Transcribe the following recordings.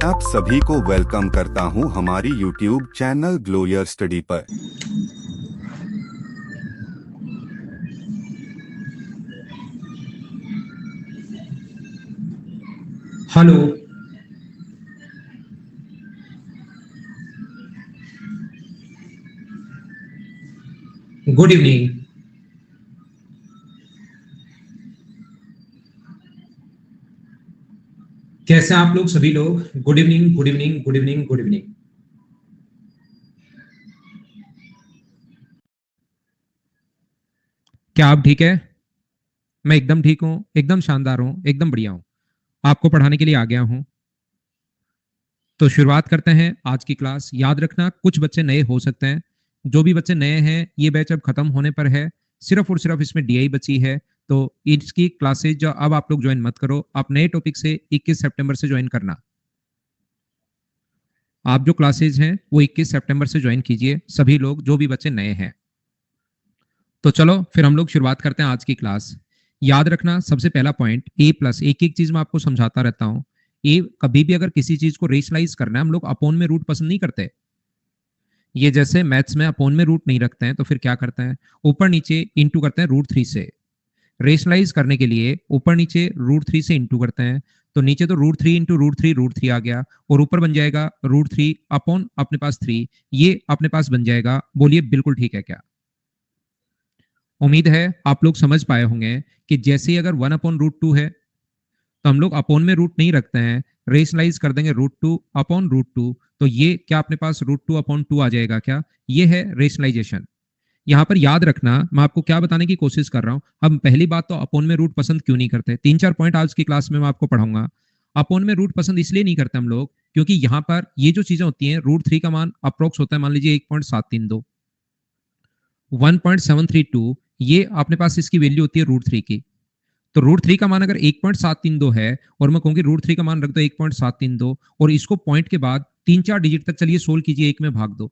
आप सभी को वेलकम करता हूं हमारी YouTube चैनल ग्लोयर स्टडी पर। हेलो। Good evening. कैसे हैं आप लोग सभी लोग? Good evening, good evening, good evening, good evening. क्या आप ठीक है? मैं एकदम ठीक हूं, एकदम शानदार हूं, एकदम बढ़िया हूं। आपको पढ़ाने के लिए आ गया हूं। तो शुरुआत करते हैं आज की क्लास। याद रखना कुछ बच्चे नए हो सकते हैं। जो भी बच्चे नए हैं, ये बैच अब खत्म होने पर है। सिर्फ और सिर्फ इसमें डीआई बची है। तो इसकी क्लासेज जो अब आप लोग ज्वाइन मत करो। आप नए टॉपिक से 21 सितंबर से ज्वाइन करना। आप जो क्लासेज हैं वो 21 सितंबर से ज्वाइन कीजिए, सभी लोग जो भी बच्चे नए हैं। तो चलो फिर हम लोग शुरुआत करते हैं आज की क्लास। याद रखना सबसे पहला पॉइंट ए प्लस। एक एक चीज मैं आपको समझाता रहता हूं। ए कभी भी अगर किसी चीज को रेशनलाइज करना है, हम लोग अपोन में रूट पसंद नहीं करते। ये जैसे मैथ्स में अपोन में रूट नहीं रखते हैं तो फिर क्या करते हैं? ऊपर नीचे इंटू करते हैं रूट थ्री से। रेशनलाइज करने के लिए ऊपर नीचे रूट थ्री से इंटू करते हैं। तो नीचे तो रूट थ्री आ गया, और ऊपर बन जाएगा रूट थ्री अपॉन अपने पास थ्री। ये अपने पास बन जाएगा। बोलिए बिल्कुल ठीक है क्या? उम्मीद है आप लोग समझ पाए होंगे कि जैसे ही अगर वन अपॉन रूट टू है तो हम लोग अपॉन में रूट नहीं रखते हैं, रेशनलाइज कर देंगे root two upon root two. तो ये क्या अपने पास रूट टू अपॉन टू आ जाएगा क्या? ये है रेशनलाइजेशन। यहां पर याद रखना मैं आपको क्या बताने की कोशिश कर रहा हूं। हम पहली बात तो अपॉन में रूट पसंद क्यों नहीं करते, तीन चार पॉइंट आज की क्लास में मैं आपको पढ़ाऊंगा। अपॉन में रूट पसंद इसलिए नहीं करते हम लोग क्योंकि यहां पर ये जो चीजें होती हैं, रूट थ्री का मान अप्रोक्स होता है, मान लीजिए 1.732, 1.732, ये अपने पास इसकी वैल्यू होती है रूट थ्री की। तो रूट थ्री का मान अगर 1.732 है और मैं कहूंगी रूट थ्री का मान रख दो 1.732, और इसको पॉइंट के बाद तीन चार डिजिट तक चलिए सोल्व कीजिए, एक में भाग दो।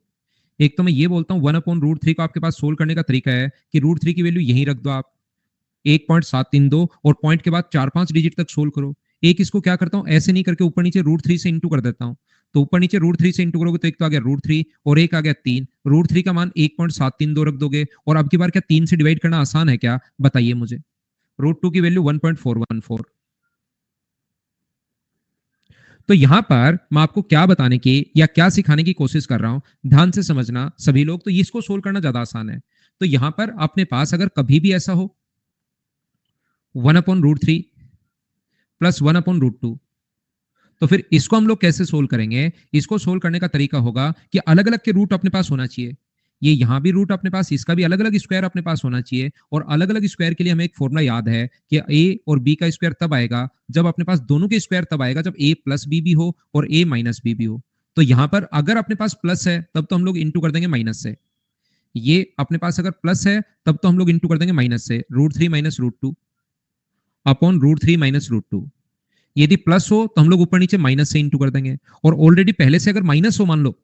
एक तो मैं ये बोलता हूं वन अपॉन रूट थ्री को आपके पास सोल्व करने का तरीका है कि रूट थ्री की वैल्यू यहीं रख दो आप 1.732, और पॉइंट के बाद चार पांच डिजिट तक सोल्व करो। एक इसको क्या करता हूं, ऐसे नहीं करके ऊपर नीचे रूट थ्री से इंटू कर देता हूं। तो ऊपर नीचे रूट थ्री से इंटू करोगे तो एक तो आ गया रूट थ्री और एक आ गया तीन। रूट थ्री का मान 1.732 रख दोगे, और अब की बार क्या तीन से डिवाइड करना आसान है क्या? बताइए मुझे। रूट टू की वैल्यू 1.414। तो यहां पर मैं आपको क्या बताने की या क्या सिखाने की कोशिश कर रहा हूं, ध्यान से समझना सभी लोग। तो इसको सोल्व करना ज्यादा आसान है। तो यहां पर अपने पास अगर कभी भी ऐसा हो one upon root three plus one upon root two, तो फिर इसको हम लोग कैसे सोल्व करेंगे? इसको सोल्व करने का तरीका होगा कि अलग अलग के रूट अपने पास होना चाहिए। ये यहां भी रूट अपने पास, इसका भी अलग अलग स्क्वायर अपने पास होना चाहिए। और अलग अलग स्क्वायर के लिए हमें एक फॉर्मूला याद है कि ए और बी का स्क्वायर तब आएगा जब अपने पास दोनों के स्क्वायर तब आएगा जब ए प्लस बी भी हो और ए माइनस बी भी हो। तो यहां पर अगर अपने पास प्लस है तब तो हम लोग इंटू कर देंगे माइनस से। ये अपने पास अगर प्लस है तब तो हम लोग इंटू कर देंगे माइनस से। Root three minus root two upon root three minus root two. यदि प्लस हो तो हम लोग ऊपर नीचे माइनस से इंटू कर देंगे। और ऑलरेडी पहले से अगर माइनस हो,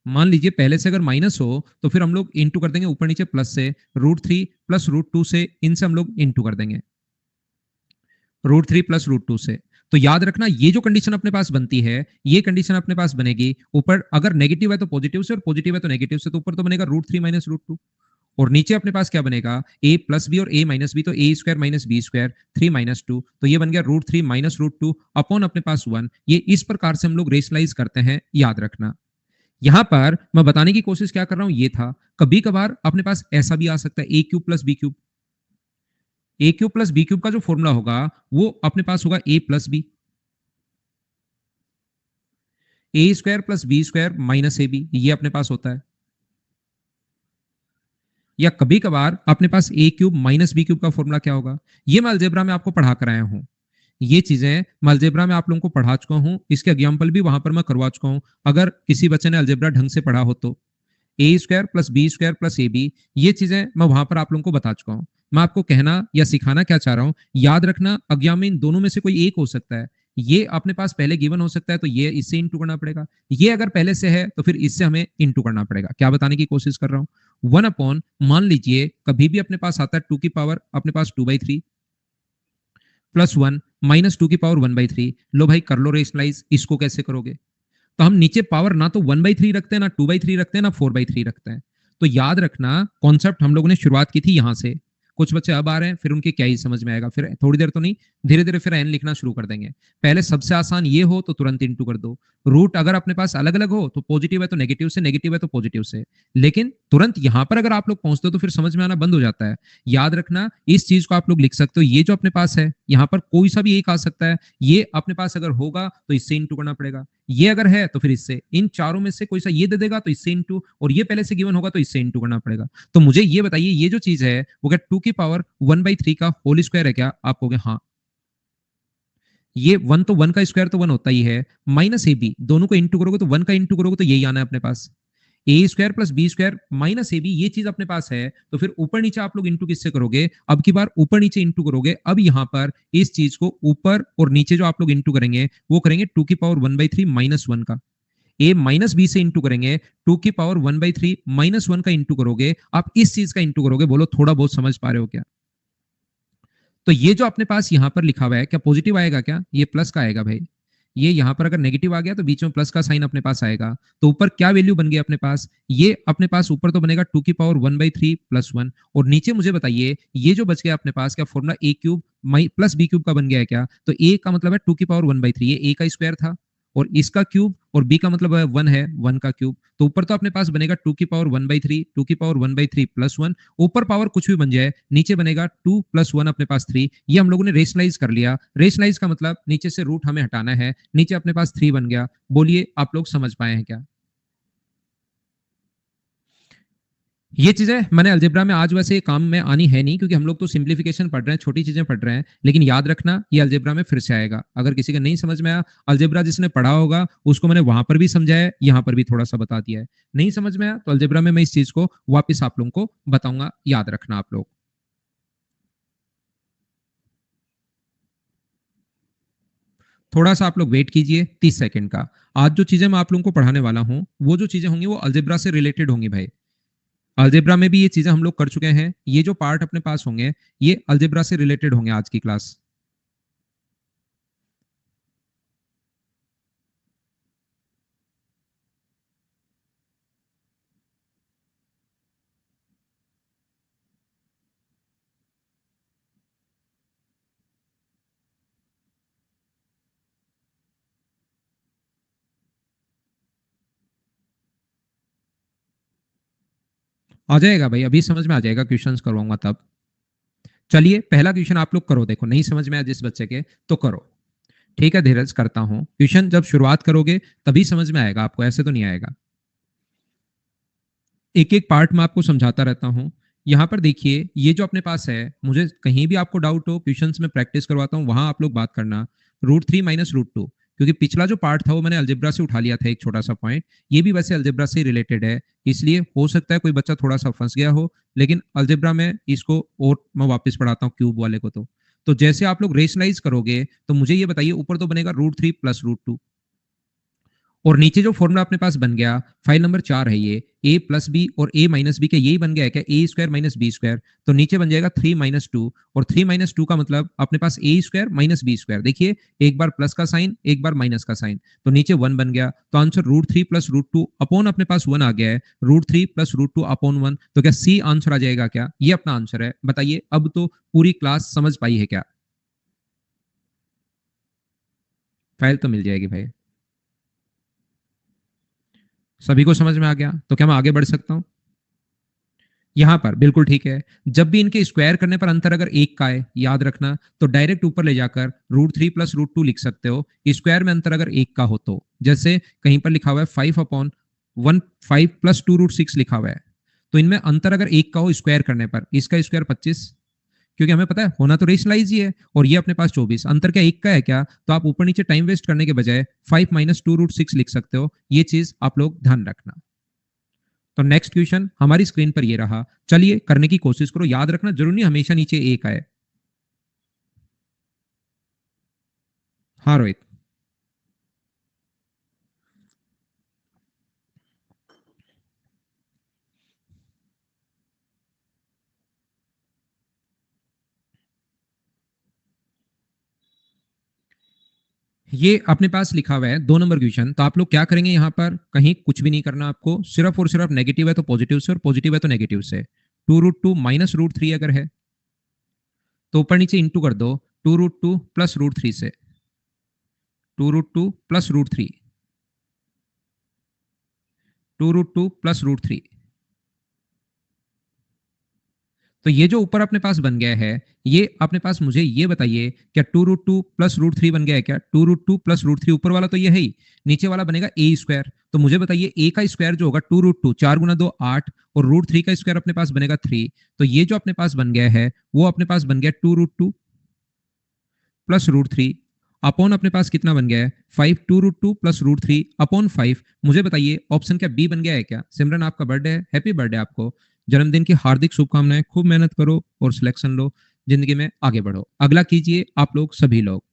मान लीजिए पहले से अगर माइनस हो तो फिर हम लोग इंटू कर देंगे ऊपर नीचे प्लस से। Root three plus root two से, इनसे हम लोग इंटू कर देंगे root three plus root two से। तो याद रखना ये जो कंडीशन अपने पास बनती है, ये कंडीशन अपने पास बनेगी ऊपर अगर नेगेटिव है तो पॉजिटिव से, और पॉजिटिव है तो नेगेटिव से। तो ऊपर तो बनेगा root three minus root two, और नीचे अपने पास क्या बनेगा? ए प्लस बी और ए माइनस बी। तो A square minus B square, three minus two, तो ये बन गया root three minus root two upon अपने पास वन। ये इस प्रकार से हम लोग रेशनलाइज करते हैं, याद रखना। यहां पर मैं बताने की कोशिश क्या कर रहा हूं, ये था कभी कभार अपने पास ऐसा भी आ सकता है A cube plus B cube. A cube plus B cube का जो फॉर्मूला होगा वो अपने पास होगा A plus B, A square plus B square minus A B, ये अपने पास होता है। या कभी कभार अपने पास A cube minus B cube का फॉर्मूला क्या होगा, ये मैं अलजेब्रा में आपको पढ़ा कर आया हूं। ये चीजें मैं अलजेब्रा में आप लोगों को पढ़ा चुका हूं, इसके एग्जाम्पल भी वहां पर मैं करवा चुका हूं। अगर किसी बच्चे ने अलजेब्रा ढंग से पढ़ा हो तो A square plus B square plus A B, ये चीजें मैं वहां पर आप लोगों को बता चुका हूं। मैं आपको कहना या सिखाना क्या चाह रहा हूं, याद रखना अज्ञा में इन दोनों में से कोई एक हो सकता है। ये अपने पास पहले गिवन हो सकता है तो ये इससे इंटू करना पड़ेगा। ये अगर पहले से है तो फिर इससे हमें इंटू करना पड़ेगा। क्या बताने की कोशिश कर रहा हूं? वन अपॉन, मान लीजिए कभी भी अपने पास आता है टू की पावर अपने पास two by three plus one, -2⁻⁴ लो भाई कर लो रेशनलाइज, इसको कैसे करोगे? तो हम नीचे पावर ना तो 1/3 रखते हैं, ना 2/3 रखते हैं, ना 4/3 रखते हैं। तो याद रखना कॉन्सेप्ट हम लोगों ने शुरुआत की थी यहां से। कुछ बच्चे अब आ रहे हैं, फिर उनके क्या ही समझ में आएगा, फिर थोड़ी देर तो नहीं, धीरे धीरे फिर एन लिखना शुरू कर देंगे। पहले सबसे आसान ये हो तो तुरंत इंटू कर दो। रूट अगर अपने पास अलग अलग हो तो पॉजिटिव है तो नेगेटिव से, नेगेटिव है तो पॉजिटिव से। लेकिन तुरंत यहां पर अगर आप लोग पहुंचते हो तो फिर समझ में आना बंद हो जाता है। याद रखना इस चीज को आप लोग लिख सकते हो, ये जो अपने पास है यहां पर कोई सा भी एक आ सकता है। ये अपने पास अगर होगा तो इससे इंटू करना पड़ेगा, ये अगर है तो फिर इससे, इन चारों में से कोई सा ये दे देगा तो इससे इंटू, और ये पहले से गिवन होगा तो इससे इंटू करना पड़ेगा। तो मुझे ये बताइए ये जो चीज है वो क्या 2⁻⁴ का होल स्क्वायर है क्या? आप कहोगे हाँ। ये वन तो वन का स्क्वायर तो वन होता ही है, माइनस ए बी दोनों को इंटू करोगे तो वन का इंटू करोगे तो यही आना है अपने पास। A square plus B square minus A B, ये चीज अपने पास है तो फिर ऊपर नीचे आप लोग इंटू किससे करोगे? अब की बार ऊपर नीचे इंटू करोगे। अब यहां पर इस चीज को ऊपर और नीचे जो आप लोग इंटू करेंगे वो करेंगे 2⁻⁴ माइनस वन का। ए माइनस बी से इंटू करेंगे, 2⁻⁴ माइनस वन का इंटू करोगे। आप इस चीज का इंटू करोगे। बोलो थोड़ा बहुत समझ पा रहे हो क्या? तो ये जो अपने पास यहां पर लिखा हुआ है क्या पॉजिटिव आएगा क्या? ये प्लस का आएगा भाई। ये यहां पर अगर नेगेटिव आ गया तो बीच में प्लस का साइन अपने पास आएगा। तो ऊपर क्या वैल्यू बन गया अपने पास? ये अपने पास ऊपर तो बनेगा 2⁻⁴ प्लस वन, और नीचे मुझे बताइए ये जो बच गया अपने पास क्या फॉर्मूला ए क्यूब प्लस बी क्यूब का बन गया है क्या? तो ए का मतलब है 2⁻⁴ ये ए का स्क्वायर था, और इसका क्यूब, और बी का मतलब वन है, वन का क्यूब। तो ऊपर तो अपने पास बनेगा 2⁻⁴ प्लस वन, ऊपर पावर कुछ भी बन जाए, नीचे बनेगा 2 प्लस वन अपने पास 3। ये हम लोगों ने रेशनलाइज कर लिया। रेशनलाइज का मतलब नीचे से रूट हमें हटाना है, नीचे अपने पास 3 बन गया। बोलिए आप लोग समझ पाए हैं क्या? ये चीजें मैंने अलजेब्रा में आज वैसे काम में आनी है नहीं, क्योंकि हम लोग तो सिंप्लीफिकेशन पढ़ रहे हैं, छोटी चीजें पढ़ रहे हैं। लेकिन याद रखना ये अलजेब्रा में फिर से आएगा। अगर किसी का नहीं समझ में आया, अलजेब्रा जिसने पढ़ा होगा उसको मैंने वहां पर भी समझाया है, यहाँ पर भी थोड़ा सा बता दिया है। नहीं समझ में आया तो अलजेब्रा में मैं इस चीज को वापिस आप लोगों को बताऊंगा, याद रखना आप लोग। थोड़ा सा आप लोग वेट कीजिए 30 सेकंड का। आज जो चीजें मैं आप लोगों को पढ़ाने वाला हूँ वो जो चीजें होंगी वो अलजेब्रा से रिलेटेड होंगी भाई। अलजेब्रा में भी ये चीजें हम लोग कर चुके हैं, ये जो पार्ट अपने पास होंगे ये अलजेब्रा से रिलेटेड होंगे आज की क्लास। आ जाएगा भाई, अभी समझ में आ जाएगा, क्वेश्चंस करवाऊंगा तब। चलिए पहला क्वेश्चन आप लोग करो, देखो नहीं समझ में आया जिस बच्चे के तो करो। ठीक है धीरज, करता हूं क्वेश्चन। जब शुरुआत करोगे तभी समझ में आएगा आपको, ऐसे तो नहीं आएगा। एक एक पार्ट में आपको समझाता रहता हूं। यहां पर देखिए ये जो अपने पास है, मुझे कहीं भी आपको डाउट हो क्वेश्चंस में प्रैक्टिस करवाता हूं वहां आप लोग बात करना। √3 माइनस √2, क्योंकि पिछला जो पार्ट था वो मैंने अलजेब्रा से उठा लिया था एक छोटा सा पॉइंट। ये भी वैसे अलजेब्रा से रिलेटेड है, इसलिए हो सकता है कोई बच्चा थोड़ा सा फंस गया हो, लेकिन अलजेब्रा में इसको और मैं वापस पढ़ाता हूँ क्यूब वाले को। तो जैसे आप लोग रेशनलाइज करोगे तो मुझे ये बताइए ऊपर तो बनेगा √3 प्लस √2, और नीचे जो फॉर्मूला अपने पास बन गया, फाइल नंबर 4 है ये, ए प्लस बी और ए माइनस बी का यही बन गया है क्या? ए स्क्वायर माइनस बी स्क्वायर। तो नीचे बन जाएगा 3 माइनस टू, और 3 माइनस टू का मतलब अपने पास A square minus B square. देखिए एक बार प्लस का साइन, एक बार माइनस का साइन, तो नीचे वन बन गया। तो आंसर √3 प्लस √2 अपॉन अपने पास वन आ गया है, √3 प्लस √2 अपॉन वन। तो क्या सी आंसर आ जाएगा क्या? ये अपना आंसर है। बताइए अब तो पूरी क्लास समझ पाई है क्या? फाइल तो मिल जाएगी भाई। सभी को समझ में आ गया तो क्या मैं आगे बढ़ सकता हूं? यहां पर बिल्कुल ठीक है। जब भी इनके स्क्वायर करने पर अंतर अगर एक का है, याद रखना, तो डायरेक्ट ऊपर ले जाकर √3 प्लस √2 लिख सकते हो। स्क्वायर में अंतर अगर एक का हो तो, जैसे कहीं पर लिखा हुआ है 5/1, 5 प्लस 2√6 लिखा हुआ है। तो इनमें अंतर अगर एक का हो स्क्वायर करने पर, इसका स्क्वायर 25, क्योंकि हमें पता है होना तो रेशनलाइज ही है, और ये अपने पास 24, अंतर क्या एक का है क्या? तो आप ऊपर नीचे टाइम वेस्ट करने के बजाय 5 माइनस 2√6 लिख सकते हो। ये चीज आप लोग ध्यान रखना। तो नेक्स्ट क्वेश्चन हमारी स्क्रीन पर ये रहा। चलिए करने की कोशिश करो। याद रखना जरूरी नहीं हमेशा नीचे एक आए। हाँ रोहित। ये अपने पास लिखा हुआ है 2 नंबर क्वेश्चन, तो आप लोग क्या करेंगे यहाँ पर, कहीं कुछ भी नहीं करना आपको, सिर्फ और सिर्फ नेगेटिव है तो पॉजिटिव से और पॉजिटिव है तो नेगेटिव से। 2√2 माइनस √3 अगर है तो ऊपर नीचे इंटू कर दो 2√2 प्लस √3 से, 2√2 प्लस √3, 2√2 प्लस √3। तो ये जो ऊपर अपने पास बन गया है, ये अपने पास, मुझे ये बताइए क्या 2√2 प्लस √3 बन गया है क्या? 2√2 प्लस √3, ऊपर वाला तो ये है ही, नीचे वाला बनेगा ए स्क्वायर। तो मुझे बताइए ए का स्क्वायर जो होगा 2√2, 4 गुना 2 8, और √3 का स्क्वायर अपने पास बनेगा 3। तो ये जो अपने पास बन गया है वो अपने पास बन गया 2√2 प्लस √3 अपॉन अपने पास कितना बन गया है 5, 2√2 प्लस √3 अपॉन 5। मुझे बताइए ऑप्शन क्या बी बन गया है क्या? सिमरन आपका बर्थडे है, हैप्पी बर्थडे आपको, जन्मदिन की हार्दिक शुभकामनाएं, खूब मेहनत करो और सिलेक्शन लो, जिंदगी में आगे बढ़ो। अगला कीजिए आप लोग सभी लोग।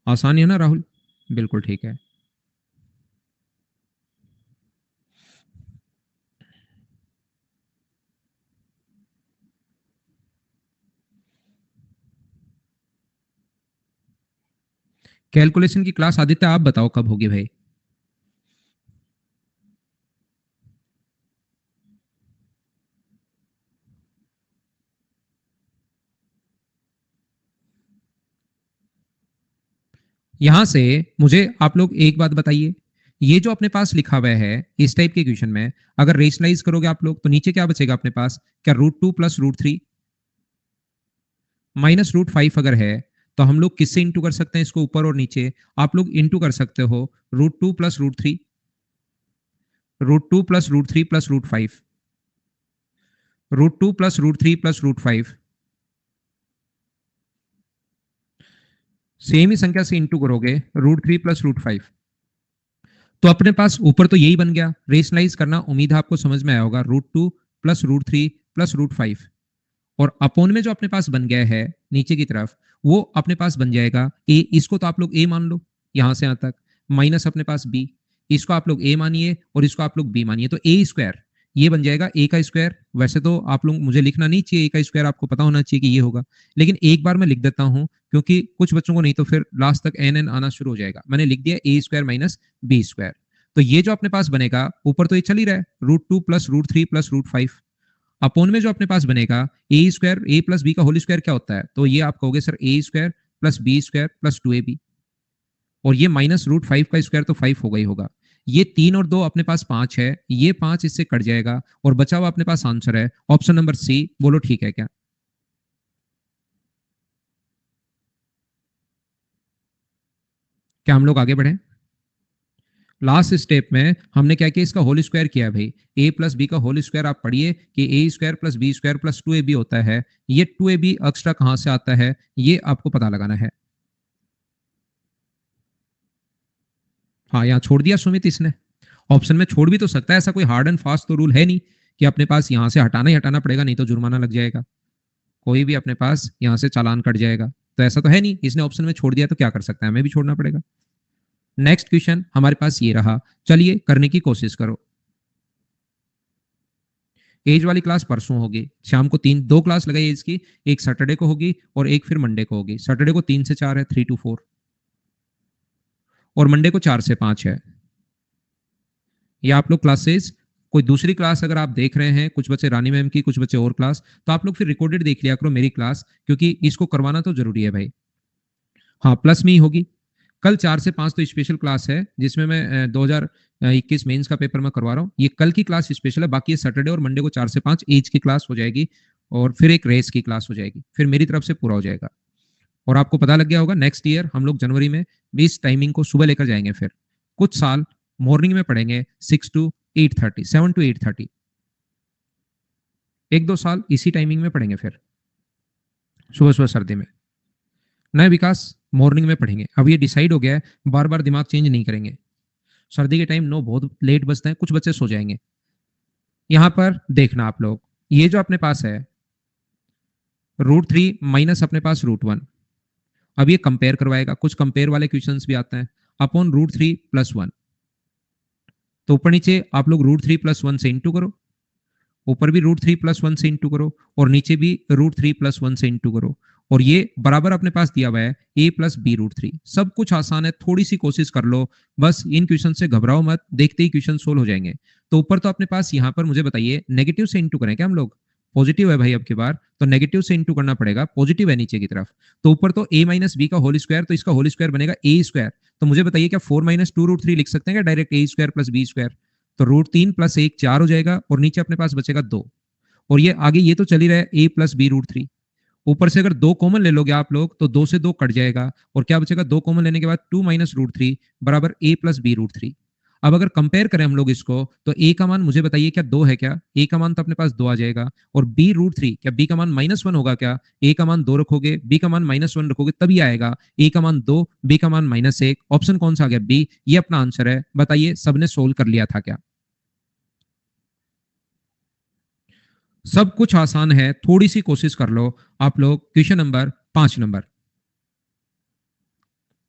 आसानी है ना राहुल? बिल्कुल ठीक है। कैलकुलेशन की क्लास आदित्य आप बताओ कब होगी भाई? यहां से मुझे आप लोग एक बात बताइए, ये जो अपने पास लिखा हुआ है इस टाइप के क्वेश्चन में, अगर रेशनलाइज करोगे आप लोग तो नीचे क्या बचेगा अपने पास, क्या √2 प्लस √3 माइनस √5 अगर है तो हम लोग किससे इंटू कर सकते हैं इसको, ऊपर और नीचे आप लोग इंटू कर सकते हो √2 plus √3, √2 plus √3 plus √5, √2 plus √3 plus √5, same ही संख्या से इंटू करोगे √3 प्लस √5। तो अपने पास ऊपर तो यही बन गया, रेशनलाइज करना उम्मीद है आपको समझ में आया होगा, √2 प्लस √3 प्लस √5, और अपोन में जो अपने पास बन गया है नीचे की तरफ वो अपने पास बन जाएगा ए, इसको तो आप लोग ए मान लो यहां से यहां तक, माइनस अपने पास बी, इसको आप लोग ए मानिए और इसको आप लोग बी मानिए, तो ए स्क्वायर ये बन जाएगा ए का स्क्वायर। वैसे तो आप लोग मुझे लिखना नहीं चाहिए ए का स्क्वायर, आपको पता होना चाहिए कि ये होगा, लेकिन एक बार मैं लिख देता हूं क्योंकि कुछ बच्चों को नहीं तो फिर लास्ट तक एन एन आना शुरू हो जाएगा। मैंने लिख दिया ए स्क्वायर माइनस बी स्क्वायर। तो ये जो अपने पास बनेगा ऊपर तो ये चल ही रहा है √2 प्लस √3 प्लस √5, अपोन में जो अपने पास बनेगा A square, A plus B का होल स्क्वायर क्या होता है, तो ये आप कहोगे sir A square plus B square plus 2ab, और ये माइनस √5 का स्क्वायर तो 5 होगा ही होगा। ये 3 और 2 अपने पास 5 है, ये 5 इससे कट जाएगा और बचा हुआ अपने पास आंसर है ऑप्शन नंबर सी। बोलो ठीक है क्या? क्या हम लोग आगे बढ़े? लास्ट स्टेप में हमने क्या किया, इसका होल स्क्वायर किया भाई, ए प्लस बी का होल स्क्वायर आप पढ़िए कि A square plus B square plus 2ab होता है। ये 2ab एक्स्ट्रा कहां से आता है ये आपको पता लगाना है। हाँ, यहाँ छोड़ दिया सुमित इसने, ऑप्शन में छोड़ भी तो सकता है, ऐसा कोई हार्ड एंड फास्ट तो रूल है नहीं कि अपने पास यहां से हटाना ही हटाना पड़ेगा, नहीं तो जुर्माना लग जाएगा, कोई भी अपने पास यहां से चालान कट जाएगा। तो ऐसा तो है नहीं, इसने ऑप्शन में छोड़ दिया तो क्या कर सकता है, हमें भी छोड़ना पड़ेगा। नेक्स्ट क्वेश्चन हमारे पास ये रहा, चलिए करने की कोशिश करो। एज वाली क्लास परसों होगी शाम को, दो क्लास लगाई एज की, एक सैटरडे को होगी और एक फिर मंडे को होगी। सैटरडे को 3 से 4 है, 3 to 4, और मंडे को 4 से 5 है। ये आप लोग क्लासेस, कोई दूसरी क्लास अगर आप देख रहे हैं, कुछ बच्चे रानी मैम की, कुछ बच्चे और क्लास, तो आप लोग फिर रिकॉर्डेड देख लिया करो मेरी क्लास, क्योंकि इसको करवाना तो जरूरी है भाई। हाँ, प्लस में ही होगी। कल 4 से 5 तो स्पेशल क्लास है जिसमें मैं 2021 मेंस का पेपर मैं करवा रहा हूँ, ये कल की क्लास स्पेशल है, बाकी ये सैटरडे और मंडे को 4 से 5 एज की क्लास हो जाएगी, और फिर एक रेस की क्लास हो जाएगी, फिर मेरी तरफ से पूरा हो जाएगा। और आपको पता लग गया होगा नेक्स्ट ईयर हम लोग जनवरी में भी इस टाइमिंग को सुबह लेकर जाएंगे, फिर कुछ साल मॉर्निंग में पढ़ेंगे 6 to 8:30, 7 to 8:30, एक दो साल इसी टाइमिंग में पढ़ेंगे, फिर सुबह सुबह सर्दी में। नए विकास मॉर्निंग में पढ़ेंगे, अब ये डिसाइड हो गया है, बार बार दिमाग चेंज नहीं करेंगे। सर्दी के टाइम 9 बहुत लेट बजता है, कुछ बच्चे सो जाएंगे। यहां पर देखना आप लोग, ये जो अपने पास है √3 माइनस अपने पास √1, अब ये कंपेयर करवाएगा, कुछ कंपेयर वाले क्वेश्चंस भी आते हैं, अपॉन √3 प्लस 1, तो ऊपर नीचे आप लोग √3 प्लस 1 से इंटू करो, ऊपर भी √3 + 1 से इंटू करो और नीचे भी √3 + 1 से इंटू करो और ये बराबर अपने पास दिया हुआ है a + b√3। सब कुछ आसान है, थोड़ी सी कोशिश कर लो, बस इन क्वेश्चन से घबराओ मत, देखते ही क्वेश्चन सोल्व हो जाएंगे। तो ऊपर तो अपने पास यहाँ पर मुझे बताइए नेगेटिव से इंटू करें क्या हम लोग? पॉजिटिव है भाई अब की बार, तो नेगेटिव से इंटू करना पड़ेगा, पॉजिटिव है नीचे की तरफ। तो ऊपर तो a - b का होल स्क्वायर, तो इसका होल स्क्वायर बनेगा a स्क्वायर। तो मुझे बताइए क्या 4 - 2√3 लिख सकते हैं क्या direct a square + b square? तो √3 + 1 4 हो जाएगा और नीचे अपने पास बचेगा 2। और ये आगे ये तो चल ही रहा है a + b√3। ऊपर से अगर 2 कॉमन ले लोगे आप लोग तो 2 से 2 कट जाएगा और क्या बचेगा? 2 कॉमन लेने के बाद 2 - √3 बराबर a + b√3। अब अगर कंपेयर करें हम लोग इसको तो a का मान मुझे बताइए क्या 2 है क्या? a का मान तो अपने पास 2 आ जाएगा और b√3 क्या b का मान -1 होगा क्या? a का मान 2 रखोगे, b का मान -1 रखोगे तभी आएगा। a का मान 2, b का मान -1। ऑप्शन कौन सा आ गया? b। ये अपना आंसर है। बताइए सबने सोल्व कर लिया था क्या? सब कुछ आसान है, थोड़ी सी कोशिश कर लो आप लोग। क्वेश्चन नंबर 5 नंबर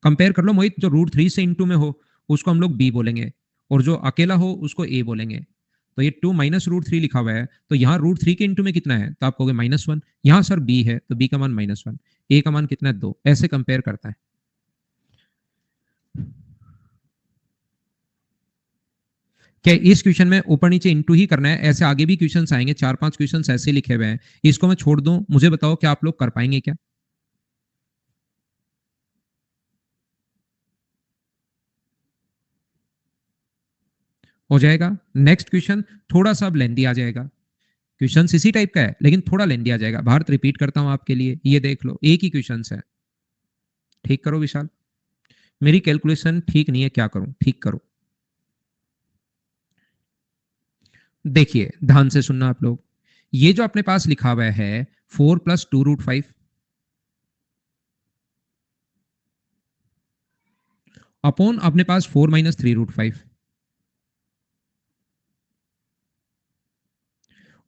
कंपेयर कर लो मोहित, जो √3 से इंटू में हो उसको हम लोग b बोलेंगे और जो अकेला हो उसको a बोलेंगे। तो ये 2 - √3 लिखा हुआ है, तो यहाँ √3 के इंटू में कितना है? तो आप कहोगे -1। यहाँ सर b है तो b का मान -1, a का मान कितना है? 2। ऐसे कंपेयर करता है। क्या इस क्वेश्चन में ऊपर नीचे इंटू ही करना है? ऐसे आगे भी क्वेश्चन आएंगे, 4-5 क्वेश्चन ऐसे लिखे हुए हैं। इसको मैं छोड़ दूं, मुझे बताओ क्या आप लोग कर पाएंगे क्या? हो जाएगा। नेक्स्ट क्वेश्चन थोड़ा सा अब लेंदी आ जाएगा। क्वेश्चन इसी टाइप का है लेकिन थोड़ा लेंदी आ जाएगा। भारत रिपीट करता हूं आपके लिए, ये देख लो, एक ही क्वेश्चन है। ठीक करो विशाल, मेरी कैलकुलेशन ठीक नहीं है, क्या करूं? ठीक करो। देखिए ध्यान से सुनना आप लोग, ये जो अपने पास लिखा हुआ है 4 + 2√5 अपॉन अपने पास 4 - 3√5।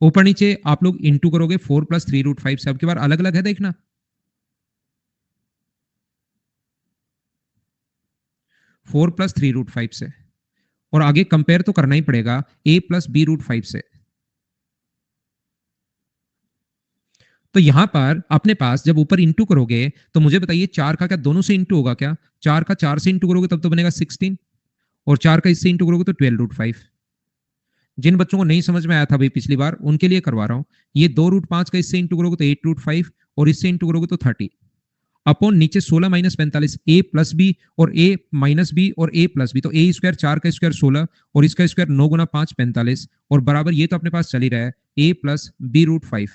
ऊपर नीचे आप लोग इंटू करोगे 4 + 3√5 से। अब की बार अलग अलग है देखना, 4 + 3√5 से और आगे कंपेयर तो करना ही पड़ेगा a + b√5 से। तो यहां पर अपने पास जब ऊपर इंटू करोगे तो मुझे बताइए 4 का क्या दोनों से इंटू होगा क्या? 4 का 4 से इंटू करोगे तब तो बनेगा 16 और 4 का इससे इंटू करोगे तो 12√5। जिन बच्चों को नहीं समझ में आया था भाई पिछली बार, उनके लिए करवा रहा हूं। ये 2√5 का इससे इंटू करोगे तो 8√5 और इससे इंटू करोगे तो 30 अपॉन नीचे 16 - 45 a + b और a - b और a + b। तो a स्क्वायर 4 का स्क्वायर 16 और इसका स्क्वायर 9 × 5 45 और बराबर ये तो अपने पास चल ही रहा है a + b√5।